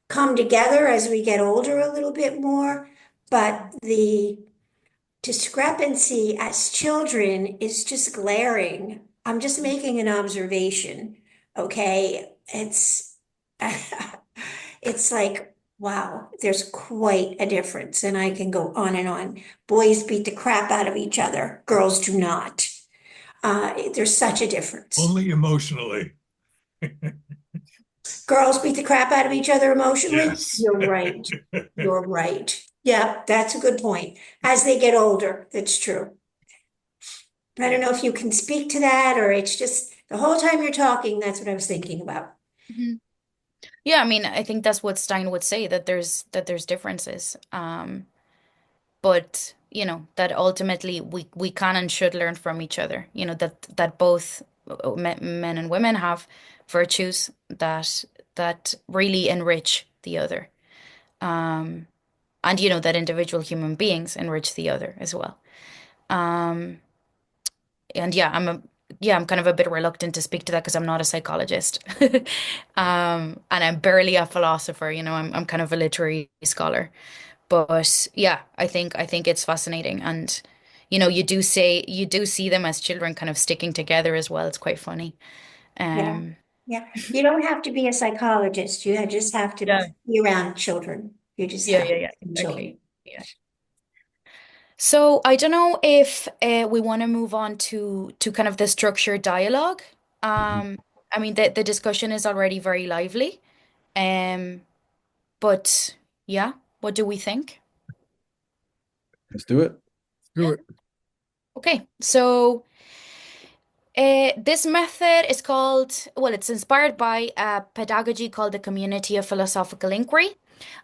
come together as we get older a little bit more, but the discrepancy as children is just glaring. I'm just making an observation, okay? It's like, wow, there's quite a difference, and I can go on and on. Boys beat the crap out of each other, girls do not. There's such a difference. Only emotionally. Girls beat the crap out of each other emotionally? Yes. You're right. You're right. Yeah, that's a good point. As they get older, that's true. I don't know if you can speak to that, or it's just the whole time you're talking, that's what I was thinking about. Mhm. Yeah, I mean, I think that's what Stein would say that there's differences. But that ultimately we can and should learn from each other. That both men and women have virtues that really enrich the other. Um, and you know that individual human beings enrich the other as well. Um, and I'm kind of a bit reluctant to speak to that because I'm not a psychologist. And I'm barely a philosopher, you know, I'm kind of a literary scholar. But yeah, I think it's fascinating. And you know, you do see them as children kind of sticking together as well. It's quite funny. Yeah, Um yeah. You don't have to be a psychologist. You just have to yeah, be around children. You just have to yeah, be children. exactly. Yeah. So I don't know if we want to move on to kind of the structured dialogue. Mhm. I mean the discussion is already very lively. Um, but yeah, what do we think? Let's do it. Do it. Okay, so this method is called, well, it's inspired by a pedagogy called the Community of Philosophical Inquiry.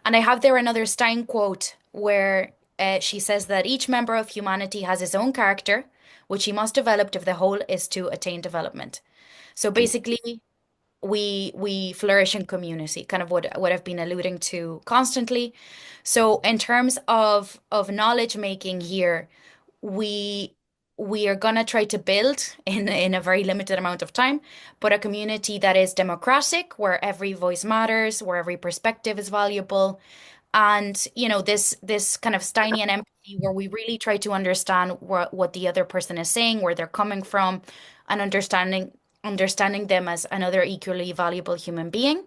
And I have there another Stein quote where she says that each member of humanity has his own character, which he must develop if the whole is to attain development. So basically, we flourish in community, kind of what I've been alluding to constantly. So in terms of knowledge making here, we we are gonna try to build in a very limited amount of time, but a community that is democratic, where every voice matters, where every perspective is valuable, and you know this kind of Steinian empathy, where we really try to understand what the other person is saying, where they're coming from, and understanding them as another equally valuable human being.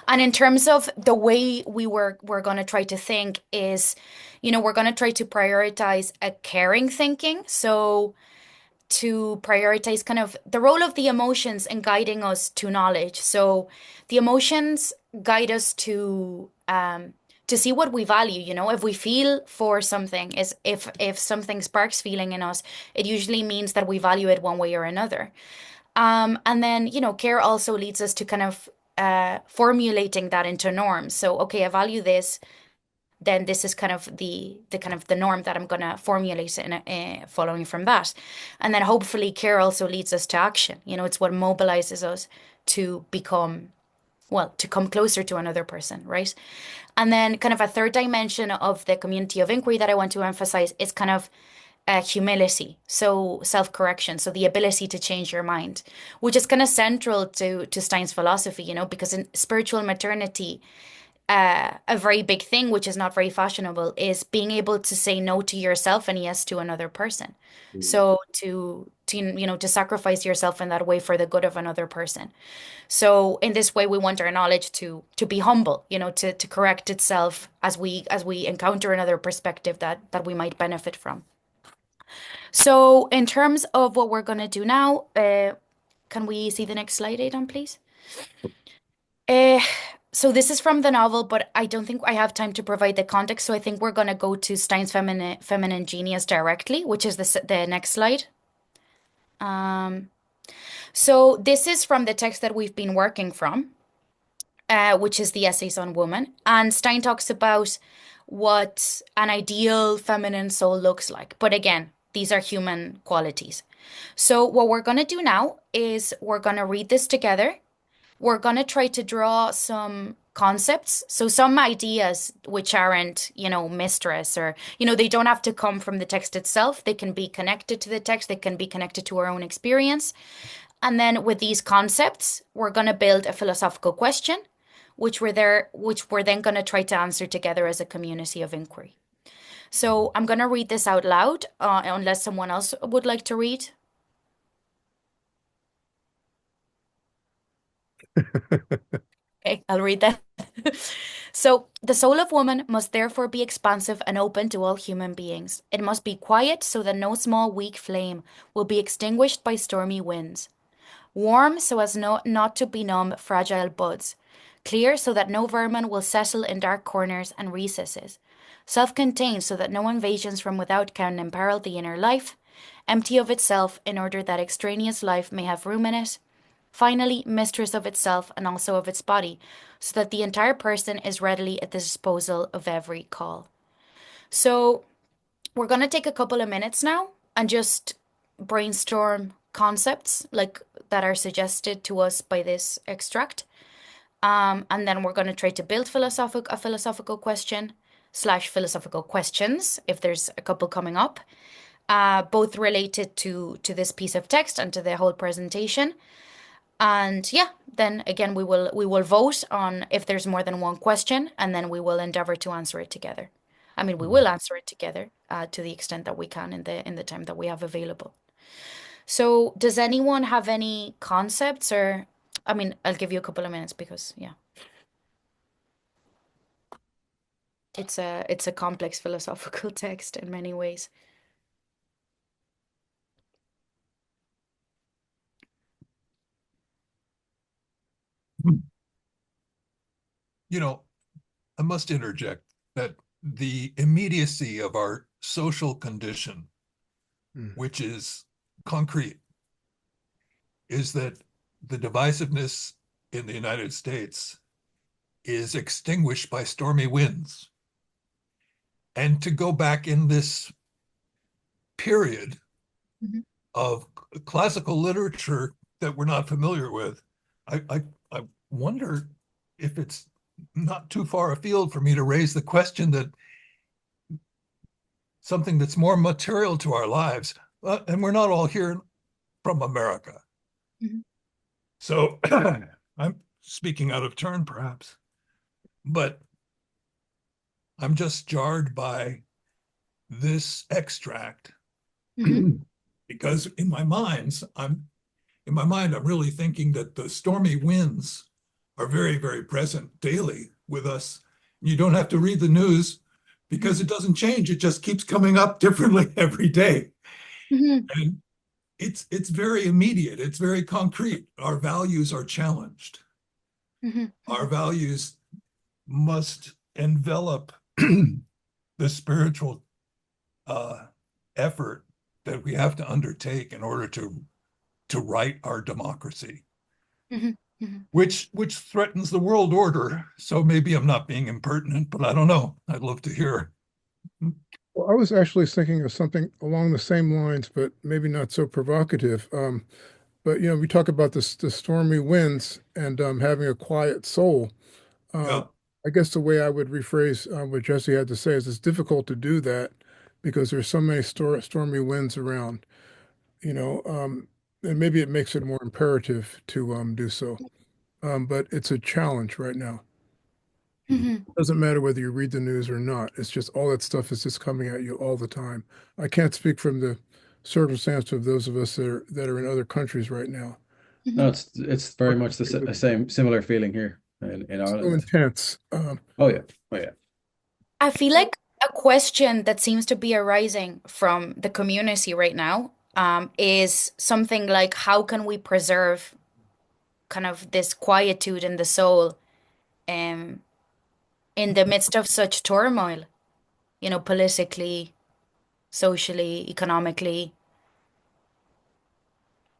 And in terms of the way we're going to try to think is, you know, we're going to try to prioritize a caring thinking. So to prioritize kind of the role of the emotions in guiding us to knowledge. So the emotions guide us to see what we value, you know, if we feel for something, is if something sparks feeling in us, it usually means that we value it one way or another. And then, you know, care also leads us to kind of formulating that into norms. So, okay, I value this, then this is kind of the kind of the norm that I'm gonna formulate in following from that. And then hopefully care also leads us to action. You know, it's what mobilizes us to become, well, to come closer to another person, right? And then kind of a third dimension of the community of inquiry that I want to emphasize is kind of humility, so self-correction, so the ability to change your mind, which is kind of central to Stein's philosophy, you know, because in spiritual maternity, a very big thing, which is not very fashionable, is being able to say no to yourself and yes to another person. So to you know to sacrifice yourself in that way for the good of another person. So in this way, we want our knowledge to be humble, you know, to correct itself as we encounter another perspective that we might benefit from. So in terms of what we're going to do now, can we see the next slide, Aidan, please? Uh, so this is from the novel, but I don't think I have time to provide the context. So I think we're going to go to Stein's Feminine Genius directly, which is the next slide. So this is from the text that we've been working from, which is the Essays on Woman. And Stein talks about what an ideal feminine soul looks like. But again, these are human qualities. So what we're going to do now is we're going to read this together. We're going to try to draw some concepts. So some ideas which aren't, you know, mistress, or, you know, they don't have to come from the text itself. They can be connected to the text. They can be connected to our own experience. And then with these concepts, we're going to build a philosophical question, which we're then going to try to answer together as a community of inquiry. So I'm going to read this out loud, unless someone else would like to read. Okay, I'll read that. So, the soul of woman must therefore be expansive and open to all human beings. It must be quiet so that no small weak flame will be extinguished by stormy winds. Warm so as not to benumb fragile buds. Clear so that no vermin will settle in dark corners and recesses. Self-contained so that no invasions from without can imperil the inner life. Empty of itself in order that extraneous life may have room in it. Finally, mistress of itself and also of its body, so that the entire person is readily at the disposal of every call. So, we're going to take a couple of minutes now and just brainstorm concepts like that are suggested to us by this extract. And then we're going to try to build a philosophical question. slash philosophical questions, if there's a couple coming up, both related to this piece of text and to the whole presentation. And yeah, then again, we will vote on if there's more than one question, and then we will endeavor to answer it together. I mean, we will answer it together to the extent that we can in the time that we have available. So does anyone have any concepts or, I mean, I'll give you a couple of minutes because yeah. It's a complex philosophical text in many ways. You know, I must interject that the immediacy of our social condition, which is concrete, is that the divisiveness in the United States is extinguished by stormy winds. And to go back in this period of classical literature that we're not familiar with, I wonder if it's not too far afield for me to raise the question that something that's more material to our lives, and we're not all here from America. So I'm speaking out of turn, perhaps, but I'm just jarred by this extract because in my mind, I'm really thinking that the stormy winds are very, very present daily with us. You don't have to read the news because it doesn't change. It just keeps coming up differently every day. And it's very immediate. It's very concrete. Our values are challenged. Our values must envelop the spiritual effort that we have to undertake in order to right our democracy, which threatens the world order. So maybe I'm not being impertinent, but I don't know. I'd love to hear. Well, I was actually thinking of something along the same lines, but maybe not so provocative. But we talk about the stormy winds and having a quiet soul. Yeah. I guess the way I would rephrase what Jesse had to say is it's difficult to do that because there's so many stormy winds around, and maybe it makes it more imperative to do so. But it's a challenge right now. It doesn't matter whether you read the news or not. It's just all that stuff is just coming at you all the time. I can't speak from the circumstance of those of us that are in other countries right now. No, it's very much the same similar feeling here in So Ireland. intense. Oh yeah. I feel like a question that seems to be arising from the community right now is something like how can we preserve kind of this quietude in the soul in the midst of such turmoil, politically, socially, economically.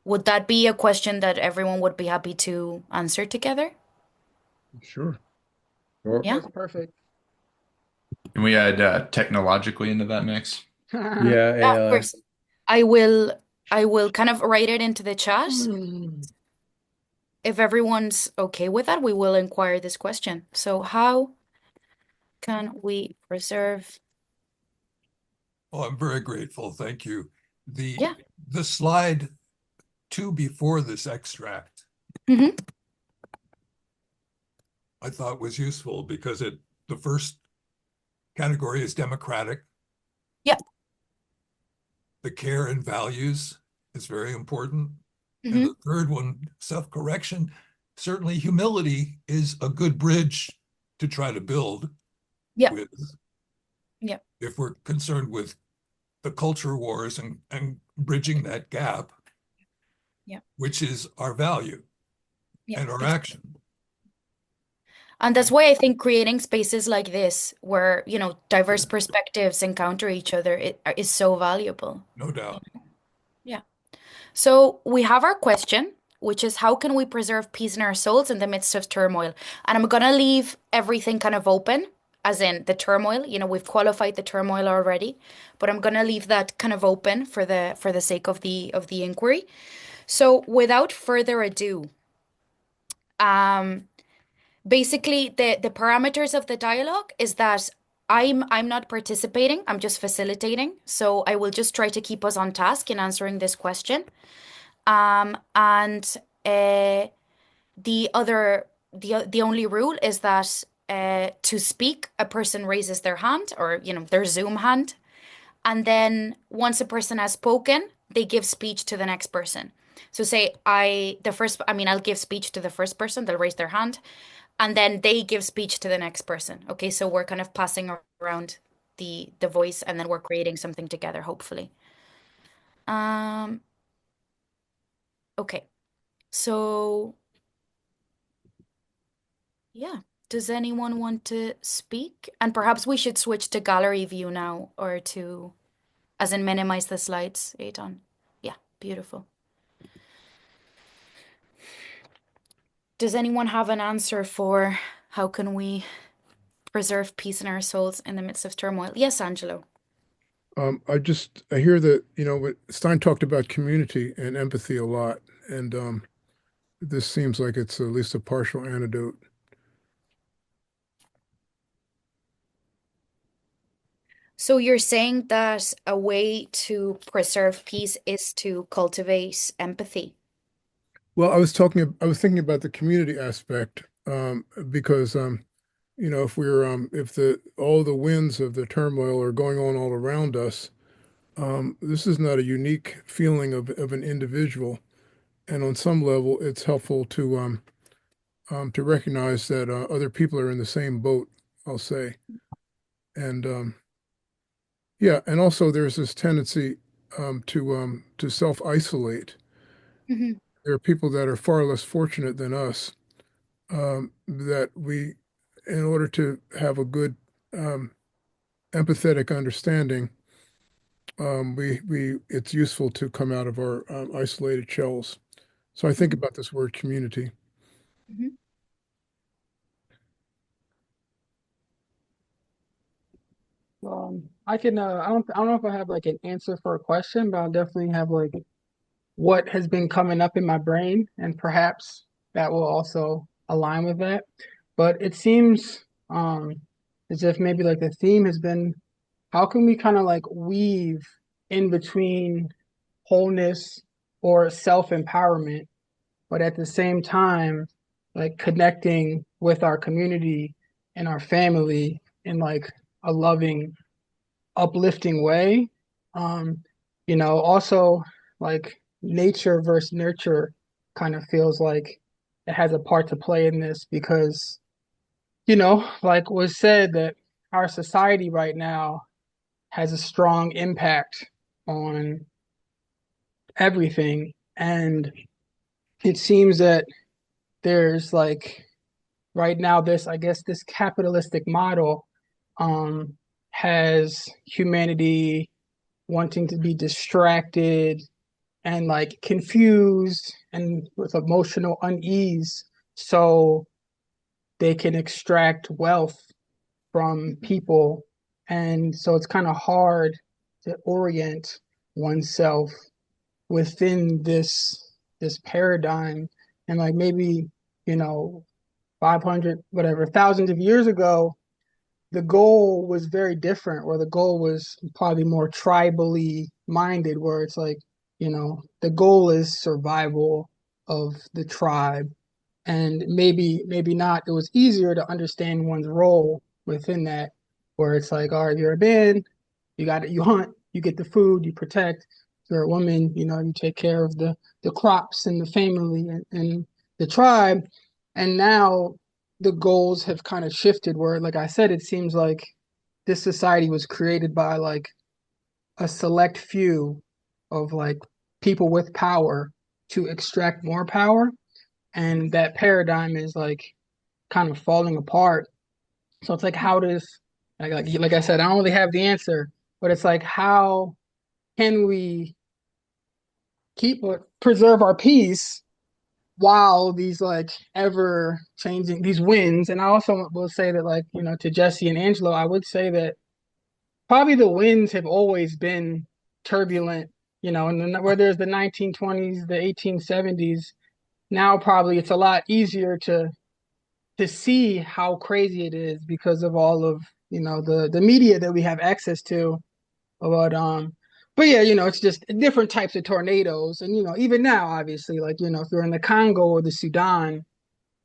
Would that be a question that everyone would be happy to answer together? Sure. Yeah. That's perfect. Can we add technologically into that mix? Yeah, Yeah, of course. I will kind of write it into the chat. If everyone's okay with that, we will inquire this question. So how can we preserve? Oh, I'm very grateful. Thank you. Yeah. The slide 2 before this extract, I thought was useful because the first category is democratic. Yeah. The care and values is very important. And the third one, self-correction. Certainly humility is a good bridge to try to build with. Yeah. If we're concerned with the culture wars and bridging that gap, which is our value and our action. And that's why I think creating spaces like this, where, diverse perspectives encounter each other, is so valuable. No doubt. Yeah. So we have our question, which is how can we preserve peace in our souls in the midst of turmoil? And I'm going to leave everything kind of open, as in the turmoil. We've qualified the turmoil already, but I'm going to leave that kind of open for the sake of the inquiry. So without further ado, basically the parameters of the dialogue is that I'm not participating. I'm just facilitating. So I will just try to keep us on task in answering this question. And the other the only rule is that to speak, a person raises their hand or their Zoom hand, and then once a person has spoken, they give speech to the next person. So say I'll give speech to the first person, they'll raise their hand, and then they give speech to the next person. Okay, so we're kind of passing around the voice, and then we're creating something together, hopefully. Okay, so yeah, does anyone want to speak? And perhaps we should switch to gallery view now, or to, as in minimize the slides, Eitan. Yeah, beautiful. Does anyone have an answer for how can we preserve peace in our souls in the midst of turmoil? Yes, Angelo. I hear that, Stein talked about community and empathy a lot, and this seems like it's at least a partial antidote. So you're saying that a way to preserve peace is to cultivate empathy? Well, I was thinking about the community aspect, because if all the winds of the turmoil are going on all around us, this is not a unique feeling of an individual, and on some level, it's helpful to recognize that other people are in the same boat, I'll say, and yeah, and also there's this tendency to self-isolate. Mhm. There are people that are far less fortunate than us, that in order to have a good um, empathetic understanding, it's useful to come out of our isolated shells. So I think Mhm. about this word community. Mhm. I can I don't know if I have like an answer for a question, but I'll definitely have like what has been coming up in my brain, and perhaps that will also align with that. But it seems as if maybe like the theme has been how can we kind of like weave in between wholeness or self-empowerment, but at the same time, like connecting with our community and our family in like a loving, uplifting way. Um, also like nature versus nurture kind of feels like it has a part to play in this because, like was said that our society right now has a strong impact on everything. And it seems that there's like right now this, I guess, this capitalistic model um, has humanity wanting to be distracted and like confused and with emotional unease so they can extract wealth from people. And so it's kind of hard to orient oneself within this paradigm. And like maybe, you know, 500, whatever, thousands of years ago, the goal was very different, or the goal was probably more tribally minded, where it's like, the goal is survival of the tribe. And maybe not, it was easier to understand one's role within that, where it's like, all right, you're a man, you hunt, you get the food, you protect. You're a woman, you take care of the crops and the family and the tribe. And now the goals have kind of shifted where, like I said, it seems like this society was created by like a select few of like people with power to extract more power. And that paradigm is like kind of falling apart. So it's like, how does, like I said, I don't really have the answer, but it's like, how can we preserve our peace while these like ever changing these winds? And I also will say that, like, to Jesse and Angelo, I would say that probably the winds have always been turbulent, and where there's the 1920s, the 1870s, now probably it's a lot easier to see how crazy it is because of all of the media that we have access to. But yeah, it's just different types of tornadoes. And even now, obviously, like, if you're in the Congo or the Sudan,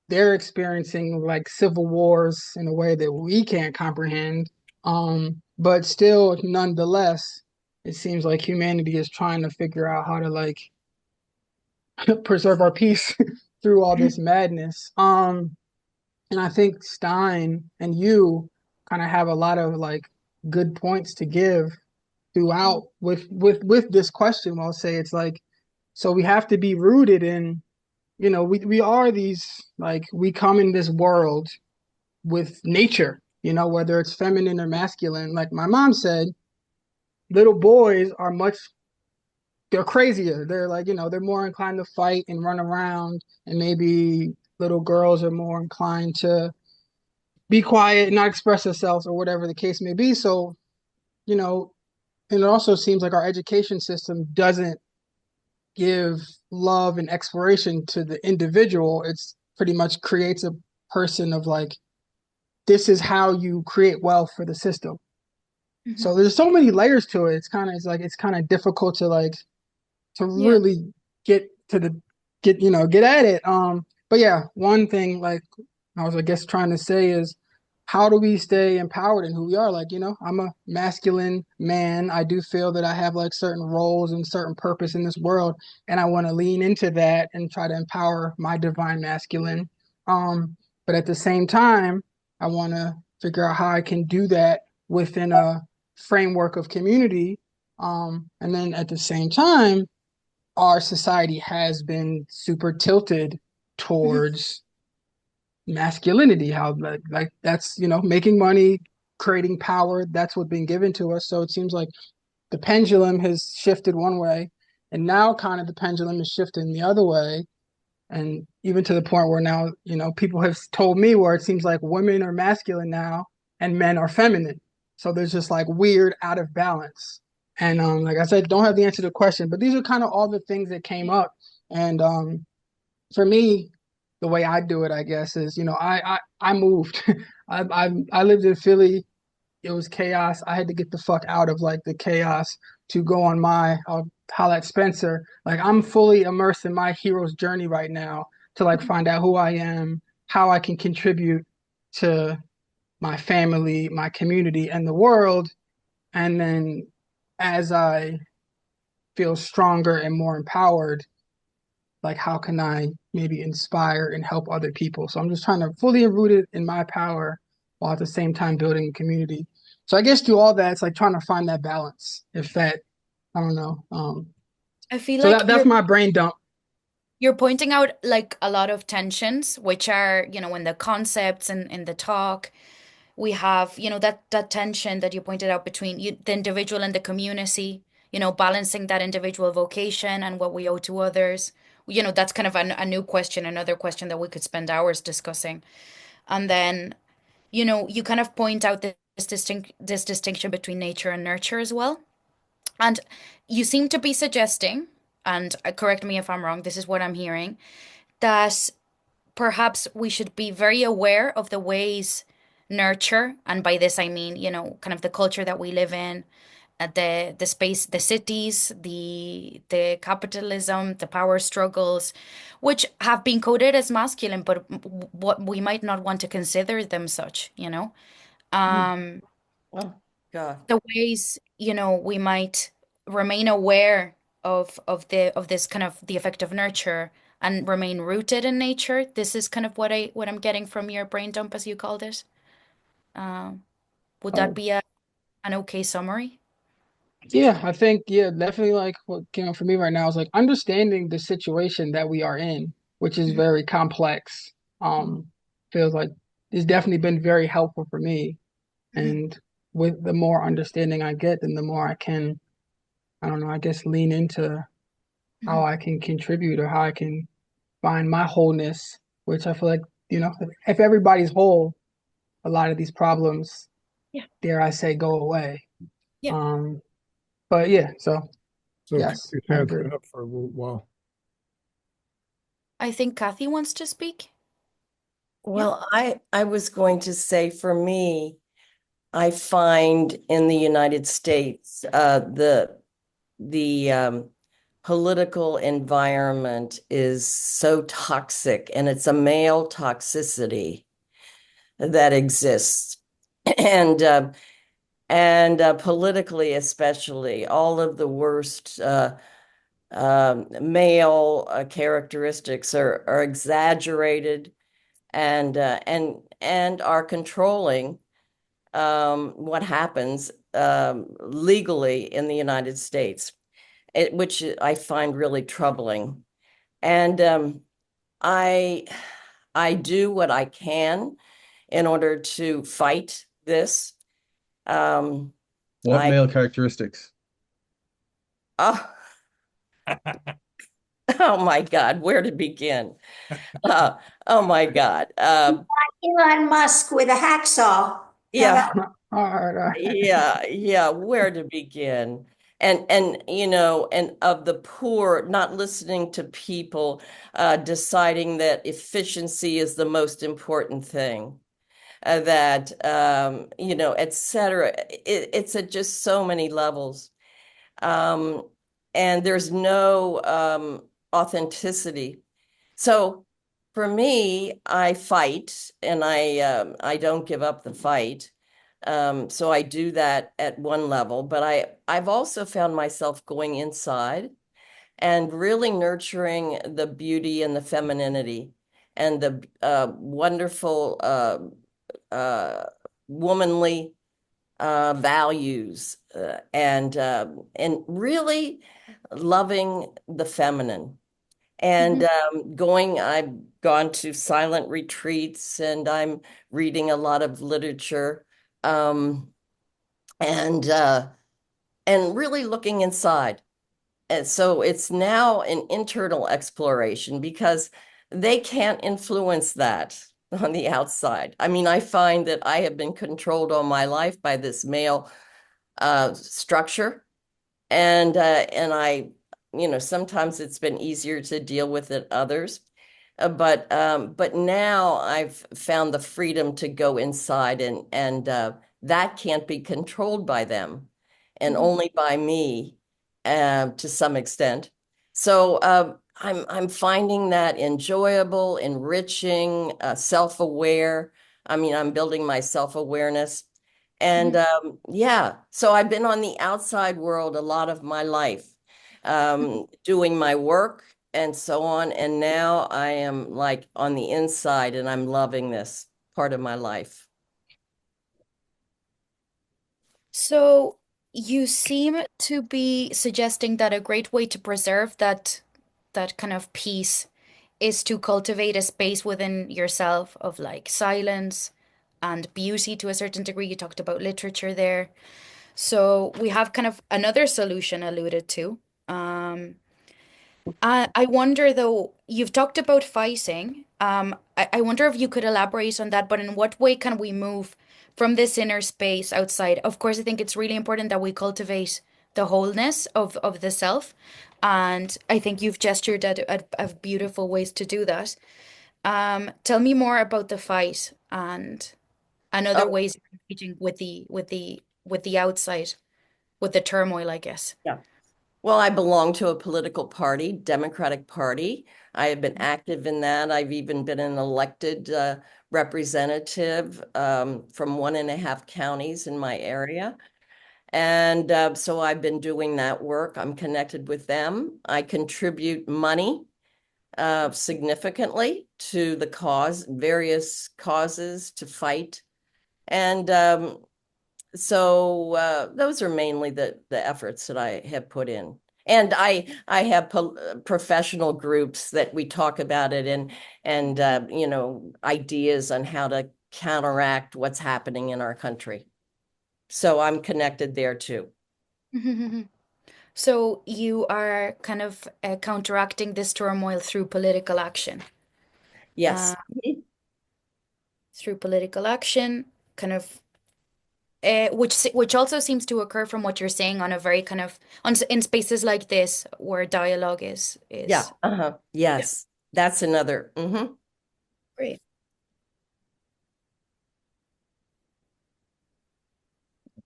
they're experiencing like civil wars in a way that we can't comprehend. But still, nonetheless, it seems like humanity is trying to figure out how to like preserve our peace through all this madness. And I think Stein and you kind of have a lot of like good points to give throughout with this question. I'll say it's like, so we have to be rooted in, we are these, like, we come in this world with nature, whether it's feminine or masculine. Like my mom said, little boys are they're crazier. They're like, they're more inclined to fight and run around, and maybe little girls are more inclined to be quiet, not express themselves, or whatever the case may be. So, and it also seems like our education system doesn't give love and exploration to the individual. It's pretty much creates a person of like, this is how you create wealth for the system. So there's so many layers to it. It's kind of difficult to like to Yeah. really get at it. But yeah, one thing like I was, I guess, trying to say is, how do we stay empowered in who we are? Like, I'm a masculine man. I do feel that I have like certain roles and certain purpose in this world, and I want to lean into that and try to empower my divine masculine. But at the same time, I want to figure out how I can do that within a framework of community. And then at the same time, our society has been super tilted towards masculinity, how like that's, making money, creating power, that's what's been given to us. So it seems like the pendulum has shifted one way, and now kind of the pendulum is shifting the other way. And even to the point where now, people have told me where it seems like women are masculine now and men are feminine. So there's just like weird out of balance. And like I said, don't have the answer to the question, but these are kind of all the things that came up. And for me, the way I do it, I guess, is, I moved. I lived in Philly. It was chaos. I had to get the fuck out of like the chaos to go on my holla at Spencer. Like, I'm fully immersed in my hero's journey right now to like find out who I am, how I can contribute to my family, my community, and the world. And then as I feel stronger and more empowered, like, how can I maybe inspire and help other people? So I'm just trying to fully root it in my power while at the same time building a community. So I guess through all that, it's like trying to find that balance. If that, I don't know. I feel So like that's my brain dump. you're pointing out like a lot of tensions, which are, in the concepts and in the talk. We have, that tension that you pointed out between the individual and the community, balancing that individual vocation and what we owe to others. That's kind of a new question, another question that we could spend hours discussing. And then, you kind of point out this distinction between nature and nurture as well. And you seem to be suggesting, and correct me if I'm wrong, this is what I'm hearing, that perhaps we should be very aware of the ways nurture, and by this I mean, kind of the culture that we live in, the space, the cities, the capitalism, the power struggles, which have been coded as masculine, but what we might not want to consider them such. Um, Oh, God. the ways, we might remain aware of this kind of the effect of nurture and remain rooted in nature. This is kind of what I'm getting from your brain dump, as you called it. Would that Oh, be an okay summary? yeah, I think, yeah, definitely like what came up for me right now is like understanding the situation that we are in, which is Mhm. very complex. Feels like it's definitely been very helpful for me. Mhm. And with the more understanding I get, then the more I can, I don't know, I guess lean into how Mhm. I can contribute or how I can find my wholeness, which I feel like, if everybody's whole, a lot of these problems, Yeah. dare I say, go away. Yeah. But yeah, so So keep yes, your I hands agree. up for a little while. I think Kathy wants to speak. Well, I was going to say for me, I find in the United States, the political environment is so toxic, and it's a male toxicity that exists. And politically, especially, all of the worst male characteristics are exaggerated and are controlling what happens legally in the United States, which I find really troubling. And I I do what I can in order to fight this. What I male characteristics? oh, oh my God, where to begin? Oh my God. Elon Musk with a hacksaw. Yeah, All right. yeah, where to begin? And and of the poor, not listening to people, deciding that efficiency is the most important thing, that et cetera. It's at just so many levels. Um, and there's no authenticity. So for me, I fight, and I don't give up the fight. So I do that at one level, but I've also found myself going inside and really nurturing the beauty and the femininity and the wonderful uh, womanly values, and really loving the feminine. And I've gone to silent retreats, and I'm reading a lot of literature, um, and really looking inside. And so it's now an internal exploration because they can't influence that on the outside. I mean, I find that I have been controlled all my life by this male structure, and I, sometimes it's been easier to deal with than others. But now I've found the freedom to go inside, and that can't be controlled by them, and only by me, to some extent. So I'm finding that enjoyable, enriching, self-aware. I mean, I'm building my self-awareness. And yeah, so I've been on the outside world a lot of my life, doing my work and so on. And now I am like on the inside, and I'm loving this part of my life. So you seem to be suggesting that a great way to preserve that kind of peace is to cultivate a space within yourself of like silence and beauty to a certain degree. You talked about literature there. So we have kind of another solution alluded to. Um, I wonder though, you've talked about fighting. I wonder if you could elaborate on that, but in what way can we move from this inner space outside? Of course, I think it's really important that we cultivate the wholeness of the self. And I think you've gestured at beautiful ways to do that. Tell me more about the fight and other Oh, ways of engaging with the outside, with the turmoil, I guess. yeah. Well, I belong to a political party, Democratic Party. I have been active in that. I've even been an elected representative from 1.5 counties in my area. And so I've been doing that work. I'm connected with them. I contribute money significantly to the cause, various causes to fight. And so those are mainly the efforts that I have put in. And I have professional groups that we talk about it, and ideas on how to counteract what's happening in our country. So I'm connected there too. So you are kind of counteracting this turmoil through political action. Yes. Through political action, kind of, which also seems to occur from what you're saying on a very kind of in spaces like this where dialogue Yeah. is Yes. That's another. great.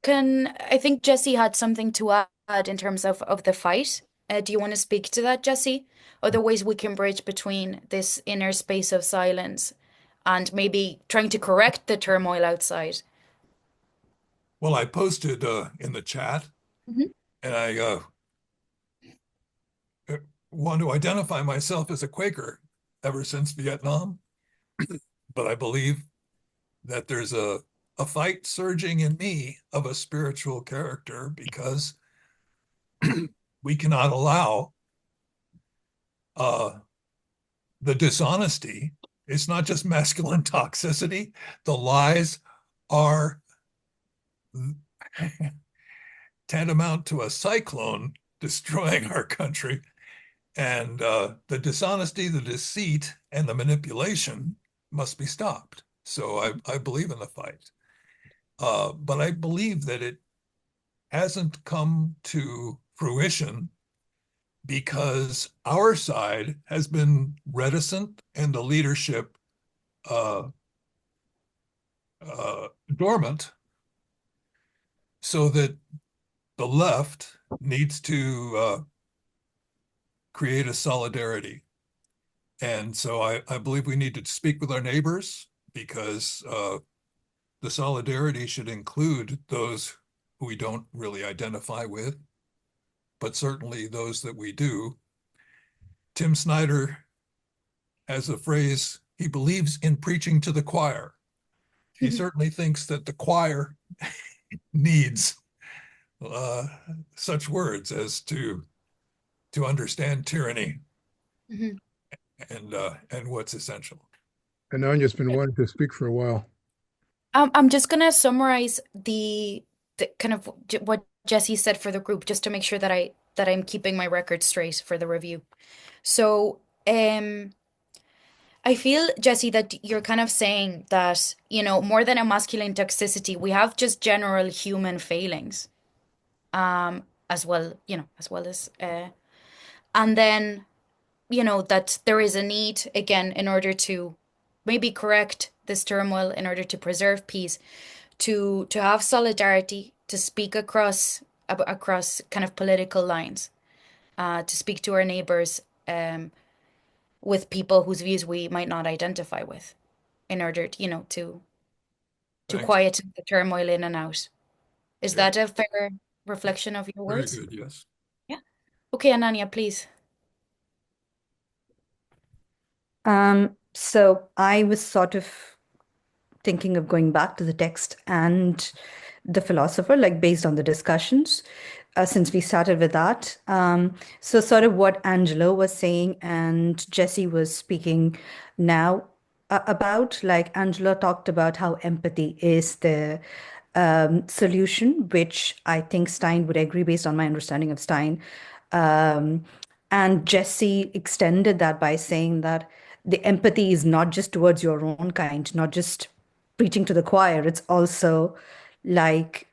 I think Jesse had something to add in terms of the fight. Do you want to speak to that, Jesse? Otherwise, we can bridge between this inner space of silence and maybe trying to correct the turmoil outside. Well, I posted in the chat, Mhm. and I want to identify myself as a Quaker ever since Vietnam, but I believe that there's a fight surging in me of a spiritual character because we cannot allow the dishonesty. It's not just masculine toxicity. The lies are tantamount to a cyclone destroying our country. And the dishonesty, the deceit, and the manipulation must be stopped. So I believe in the fight. But I believe that it hasn't come to fruition because our side has been reticent and the leadership dormant, so that the left needs to create a solidarity. And so I believe we need to speak with our neighbors because the solidarity should include those who we don't really identify with, but certainly those that we do. Tim Snyder has a phrase, he believes in preaching to the choir. He certainly thinks that the choir needs such words as to understand tyranny Mhm. and what's essential. And Anya's been wanting to speak for a while. I'm just gonna summarize the kind of what Jesse said for the group, just to make sure that I'm keeping my record straight for the review. So, I feel, Jesse, that you're kind of saying that, more than a masculine toxicity, we have just general human failings, as well, as well as, and then, that there is a need, again, in order to maybe correct this turmoil, in order to preserve peace, to have solidarity, to speak across kind of political lines, to speak to our neighbors, with people whose views we might not identify with, in order to, to Thanks. quiet the turmoil in and out. Is Yeah. that a fair reflection of your Very words? good, yes. Yeah. Okay, Ananya, please. So I was sort of thinking of going back to the text and the philosopher, like based on the discussions, since we started with that. So sort of what Angelo was saying and Jesse was speaking now about, like Angelo talked about how empathy is the solution, which I think Stein would agree based on my understanding of Stein. And Jesse extended that by saying that the empathy is not just towards your own kind, not just preaching to the choir. It's also like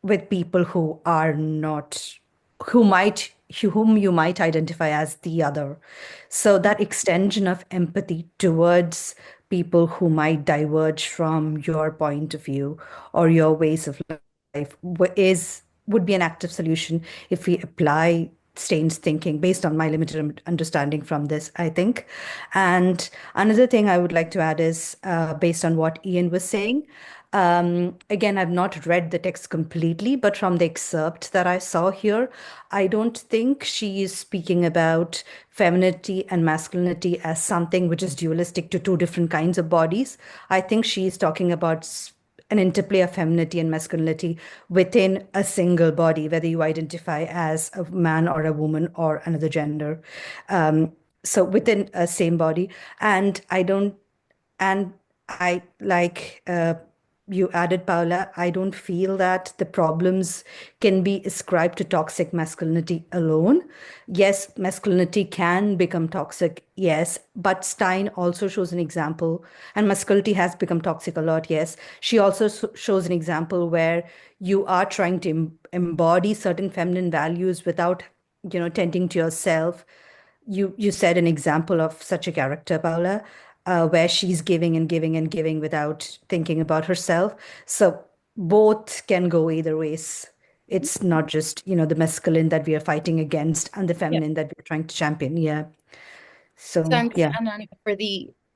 with people who are not, whom you might identify as the other. So that extension of empathy towards people who might diverge from your point of view or your ways of life would be an active solution if we apply Stein's thinking based on my limited understanding from this, I think. And another thing I would like to add is based on what Ian was saying. Again, I've not read the text completely, but from the excerpt that I saw here, I don't think she is speaking about femininity and masculinity as something which is dualistic to two different kinds of bodies. I think she is talking about an interplay of femininity and masculinity within a single body, whether you identify as a man or a woman or another gender. So within a same body. And I like you added, Paula, I don't feel that the problems can be ascribed to toxic masculinity alone. Yes, masculinity can become toxic, yes, but Stein also shows an example, and masculinity has become toxic a lot, yes. She also shows an example where you are trying to embody certain feminine values without, tending to yourself. You said an example of such a character, Paula, where she's giving and giving and giving without thinking about herself. So both can go either ways. It's not just, the masculine that we are fighting against and the feminine that we're trying to champion. Yeah. So, Thanks, yeah. Anani,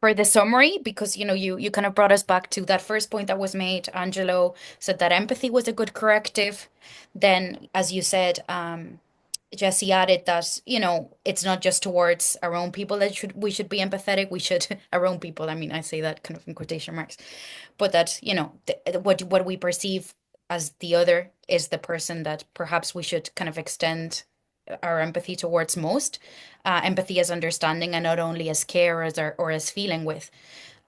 for the summary, because you kind of brought us back to that first point that was made. Angelo said that empathy was a good corrective. Then, as you said, Jesse added that, it's not just towards our own people that we should be empathetic. We should our own people. I mean, I say that kind of in quotation marks, but that, what we perceive as the other is the person that perhaps we should kind of extend our empathy towards most. Empathy as understanding and not only as care or as feeling with,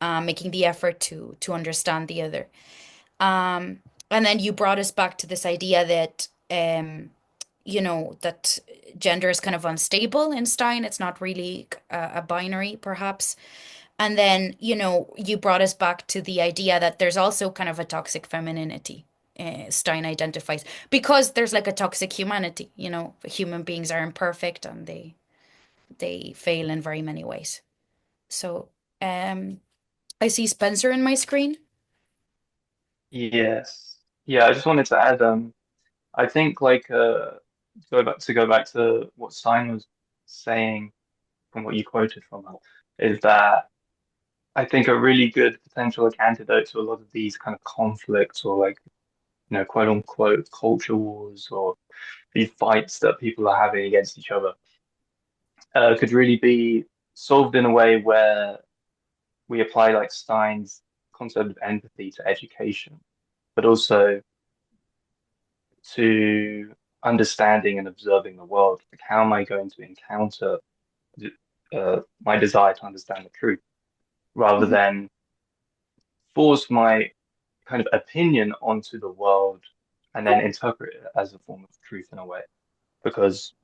making the effort to understand the other. And then you brought us back to this idea that that gender is kind of unstable in Stein. It's not really a binary, perhaps. And then, you brought us back to the idea that there's also kind of a toxic femininity. Stein identifies because there's like a toxic humanity. Human beings are imperfect and they fail in very many ways. So, I see Spencer in my screen. Yes. Yeah, I just wanted to add, I think like go back to what Stein was saying from what you quoted from her, is that I think a really good potential antidote to a lot of these kind of conflicts or like, quote unquote culture wars or these fights that people are having against each other, could really be solved in a way where we apply like Stein's concept of empathy to education, but also to understanding and observing the world. Like, how am I going to encounter my desire to understand the truth, rather than force my kind of opinion onto the world and then interpret it as a form of truth in a way? Because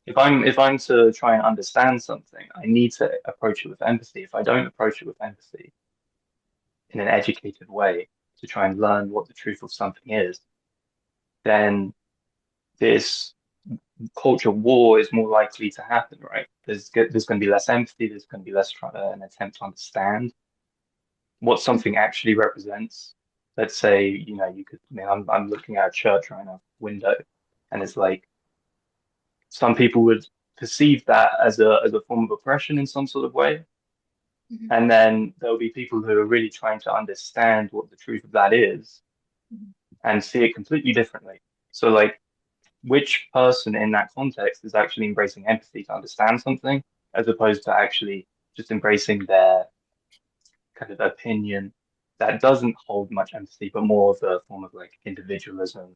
if I'm to try and understand something, I need to approach it with empathy. If I don't approach it with empathy in an educated way to try and learn what the truth of something is, then this culture war is more likely to happen, right? There's going to be less empathy. There's going to be less an attempt to understand what something actually represents. Let's say, you could. I mean, I'm looking at a church right now, window, and it's like some people would perceive that as a form of oppression in some sort of way, and then there'll be people who are really trying to understand what the truth of that is and see it completely differently. So, like, which person in that context is actually embracing empathy to understand something, as opposed to actually just embracing their kind of opinion that doesn't hold much empathy, but more of a form of like individualism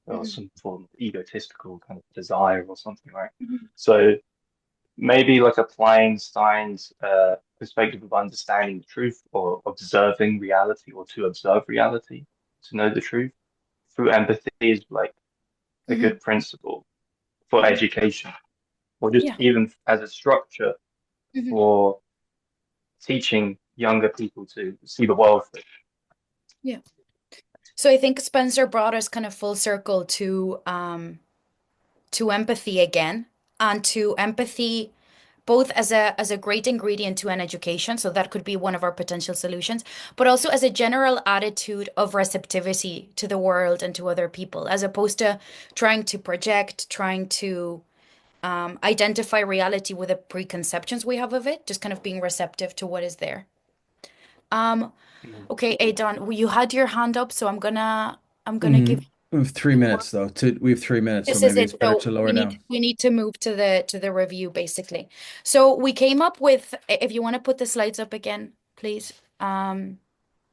or some form of egotistical kind of desire or something, right? So maybe like applying Stein's perspective of understanding the truth or observing reality, or to observe reality, to know the truth through empathy, is like a good principle for education, or just even as a structure for teaching younger people to see the world through. Yeah. So I think Spencer brought us kind of full circle to empathy again, and to empathy both as a great ingredient to an education, so that could be one of our potential solutions, but also as a general attitude of receptivity to the world and to other people, as opposed to trying to project, trying to identify reality with the preconceptions we have of it, just kind of being receptive to what is there. Okay, Adon, you had your hand up, so I'm gonna give. We have 3 minutes though. We have 3 minutes, so This is maybe it. it's better So to lower down. we need to move to the review basically. So we came up with, if you want to put the slides up again, please. And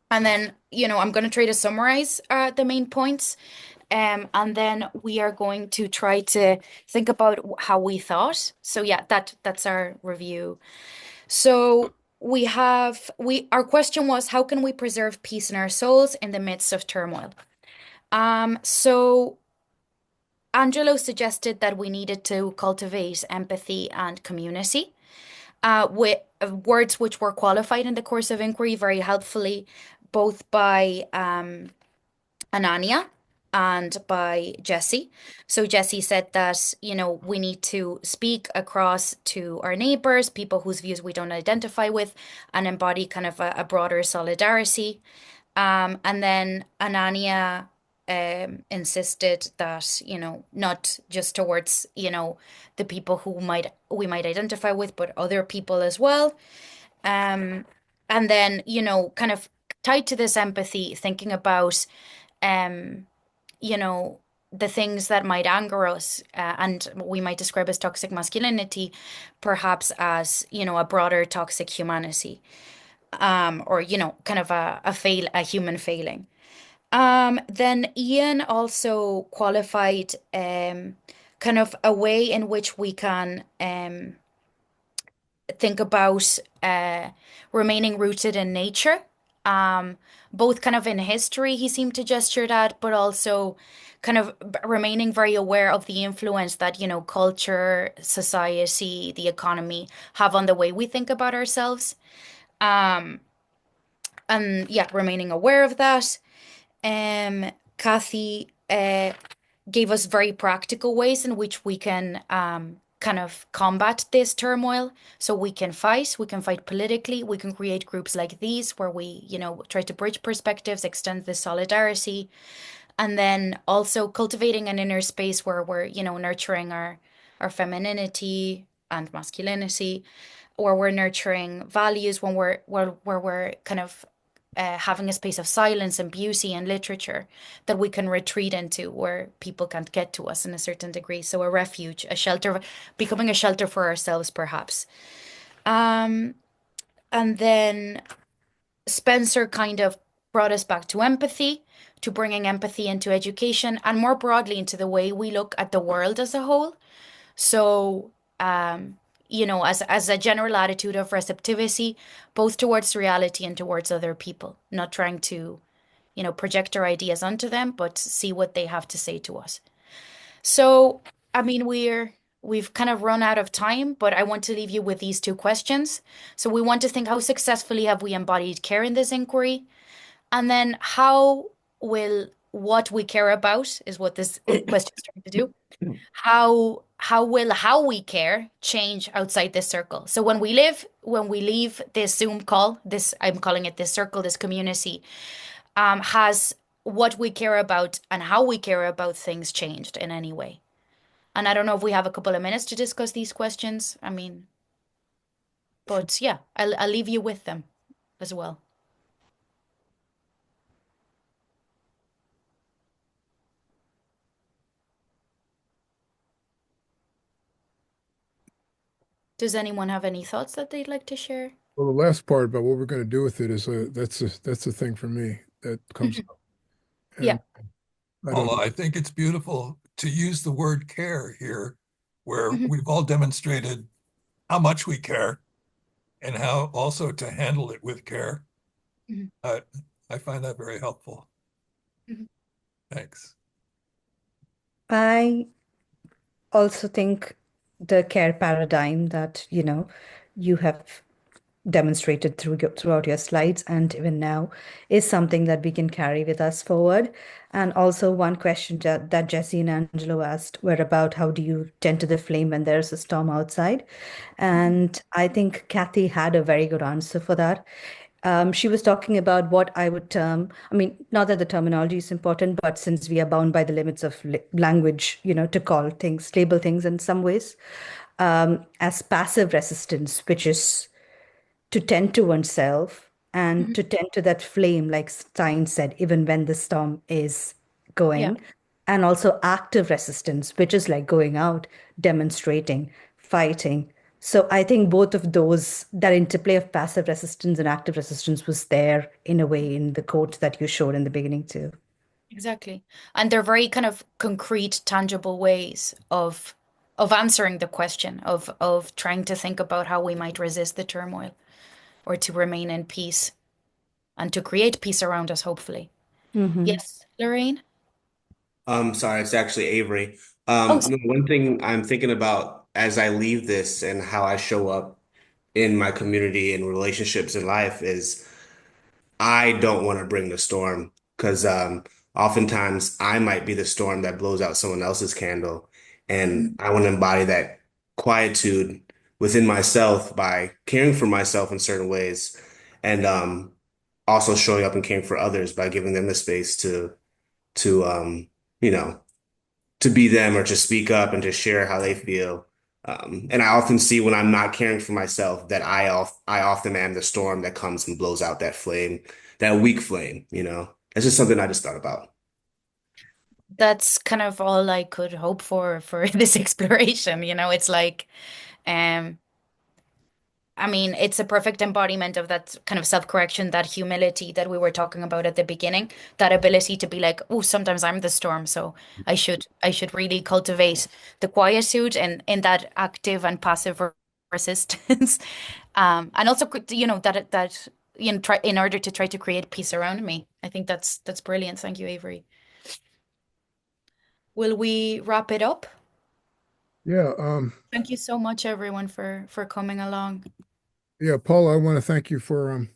then, I'm going to try to summarize the main points. And then we are going to try to think about how we thought. So yeah, that's our review. So our question was, how can we preserve peace in our souls in the midst of turmoil? So Angelo suggested that we needed to cultivate empathy and community, with words which were qualified in the course of inquiry very helpfully, both by Anania and by Jesse. So Jesse said that, we need to speak across to our neighbors, people whose views we don't identify with, and embody kind of a broader solidarity. And then Anania insisted that, not just towards, the people who we might identify with, but other people as well. Um, and then, kind of tied to this empathy, thinking about, um, you know, the things that might anger us, and we might describe as toxic masculinity, perhaps as, a broader toxic humanity, or, kind of a human failing. Then Ian also qualified kind of a way in which we can think about remaining rooted in nature, both kind of in history, he seemed to gesture that, but also kind of remaining very aware of the influence that, culture, society, the economy have on the way we think about ourselves. Um, and yeah, remaining aware of that. Kathy gave us very practical ways in which we can kind of combat this turmoil. So we can fight politically, we can create groups like these where we, try to bridge perspectives, extend the solidarity, and then also cultivating an inner space where we're, nurturing our femininity and masculinity, or we're nurturing values when where we're kind of having a space of silence and beauty and literature that we can retreat into where people can't get to us in a certain degree. So a refuge, a shelter, becoming a shelter for ourselves, perhaps. Um, and then Spencer kind of brought us back to empathy, to bringing empathy into education and more broadly into the way we look at the world as a whole. So, as a general attitude of receptivity, both towards reality and towards other people, not trying to, project our ideas onto them, but see what they have to say to us. So, I mean, we've kind of run out of time, but I want to leave you with these two questions. So we want to think, how successfully have we embodied care in this inquiry? And then how will what we care about is what this question is trying to do. How will how we care change outside this circle? So when we leave this Zoom call, this I'm calling it this circle, this community, has what we care about and how we care about things changed in any way? And I don't know if we have a couple of minutes to discuss these questions. I mean, but yeah, I'll leave you with them as well. Does anyone have any thoughts that they'd like to share? Well, the last part about what we're going to do with it is that's the thing for me that comes up. Yeah. And I don't Paula, I think it's beautiful to use the word care here, where we've all demonstrated how much we care and how also to handle it with care. Mhm. I find that very helpful. Mhm. Thanks. I also think the care paradigm that, you have demonstrated throughout your slides and even now is something that we can carry with us forward. And also one question that Jesse and Angelo asked were about how do you tend to the flame when there's a storm outside? And I think Kathy had a very good answer for that. She was talking about what I would term, I mean, not that the terminology is important, but since we are bound by the limits of language, to call things, label things in some ways, as passive resistance, which is to tend to oneself and Mhm. to tend to that flame, like Stein said, even when the storm is Yeah, going, and also active resistance, which is like going out, demonstrating, fighting. So I think both of those, that interplay of passive resistance and active resistance was there in a way in the quote that you showed in the beginning too. exactly. And they're very kind of concrete, tangible ways of answering the question, of trying to think about how we might resist the turmoil or to remain in peace and to create peace around us, hopefully. Mm-hmm. Yes, Lorraine? Sorry, it's actually Avery. Oh, No, one thing I'm thinking about as I leave this and how I show up in my community and relationships in life is I don't want to bring the storm because oftentimes I might be the storm that blows out someone else's candle. And I want to embody that quietude within myself by caring for myself in certain ways. And also showing up and caring for others by giving them the space to you know, to be them or to speak up and to share how they feel. And I often see when I'm not caring for myself that I often am the storm that comes and blows out that flame, that weak flame, you know. It's just something I just thought about. That's kind of all I could hope for this exploration. It's like, I mean, it's a perfect embodiment of that kind of self-correction, that humility that we were talking about at the beginning, that ability to be like, oh, sometimes I'm the storm, so I should really cultivate the quietude and in that active and passive resistance. And also, try in order to try to create peace around me. I think that's brilliant. Thank you, Avery. Will we wrap it up? Yeah. Thank you so much, everyone, for coming along. Yeah, Paula, I want to thank you for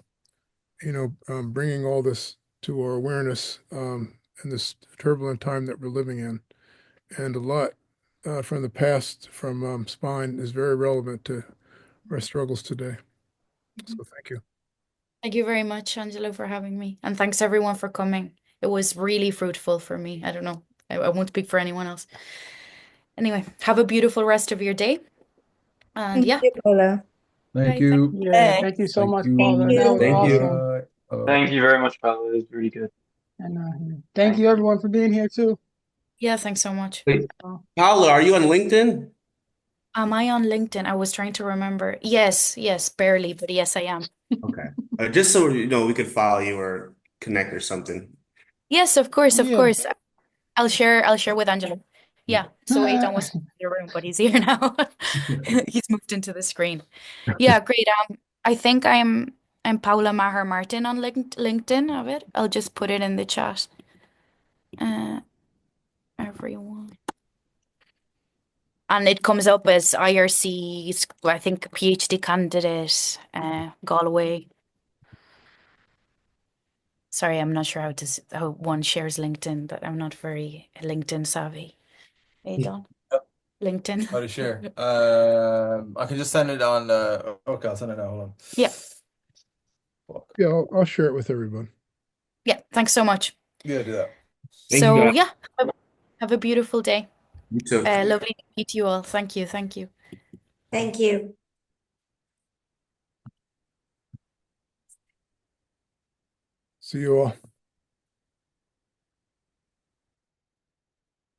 bringing all this to our awareness in this turbulent time that we're living in. And a lot from the past, from spine, is very relevant to our struggles today. So thank you. Thank you very much, Angelo, for having me. And thanks everyone for coming. It was really fruitful for me. I don't know. I won't speak for anyone else. Anyway, have a beautiful rest of your day. And Thank yeah, you, Paula. Thank bye. you. Yeah, thank you so Thank much, you. Paula. That was Thank you. awesome. Bye. Bye. Thank you very much, Paula. It was really good. And thank you everyone for being here too. Yeah, thanks so much. Wait, Uh, Paula, are you on LinkedIn? Am I on LinkedIn? I was trying to remember. Yes, barely, but yes, I am. Okay. Just so you know, we could follow you or connect or something. Yes, of course, of yeah. course. I'll share with Angelo. Yeah, so Aidan was in the room, but he's here now. He's moved into the screen. Yeah, great. I think I'm Paula Maher Martin on LinkedIn of it. I'll just put it in the chat. Everyone. And it comes up as IRC's, I think, PhD candidate, Galway. Sorry, I'm not sure how one shares LinkedIn, but I'm not very LinkedIn savvy. Aidan, LinkedIn. How to share? I can just send it on. Okay, I'll send it now. Hold on. Yeah. Fuck. Yeah, I'll share it with everyone. Yeah, thanks so much. Yeah, do that. Thank you, So guys. yeah, have a beautiful day. You too. Lovely to meet you all. Thank you. Thank you. Thank you. See you all.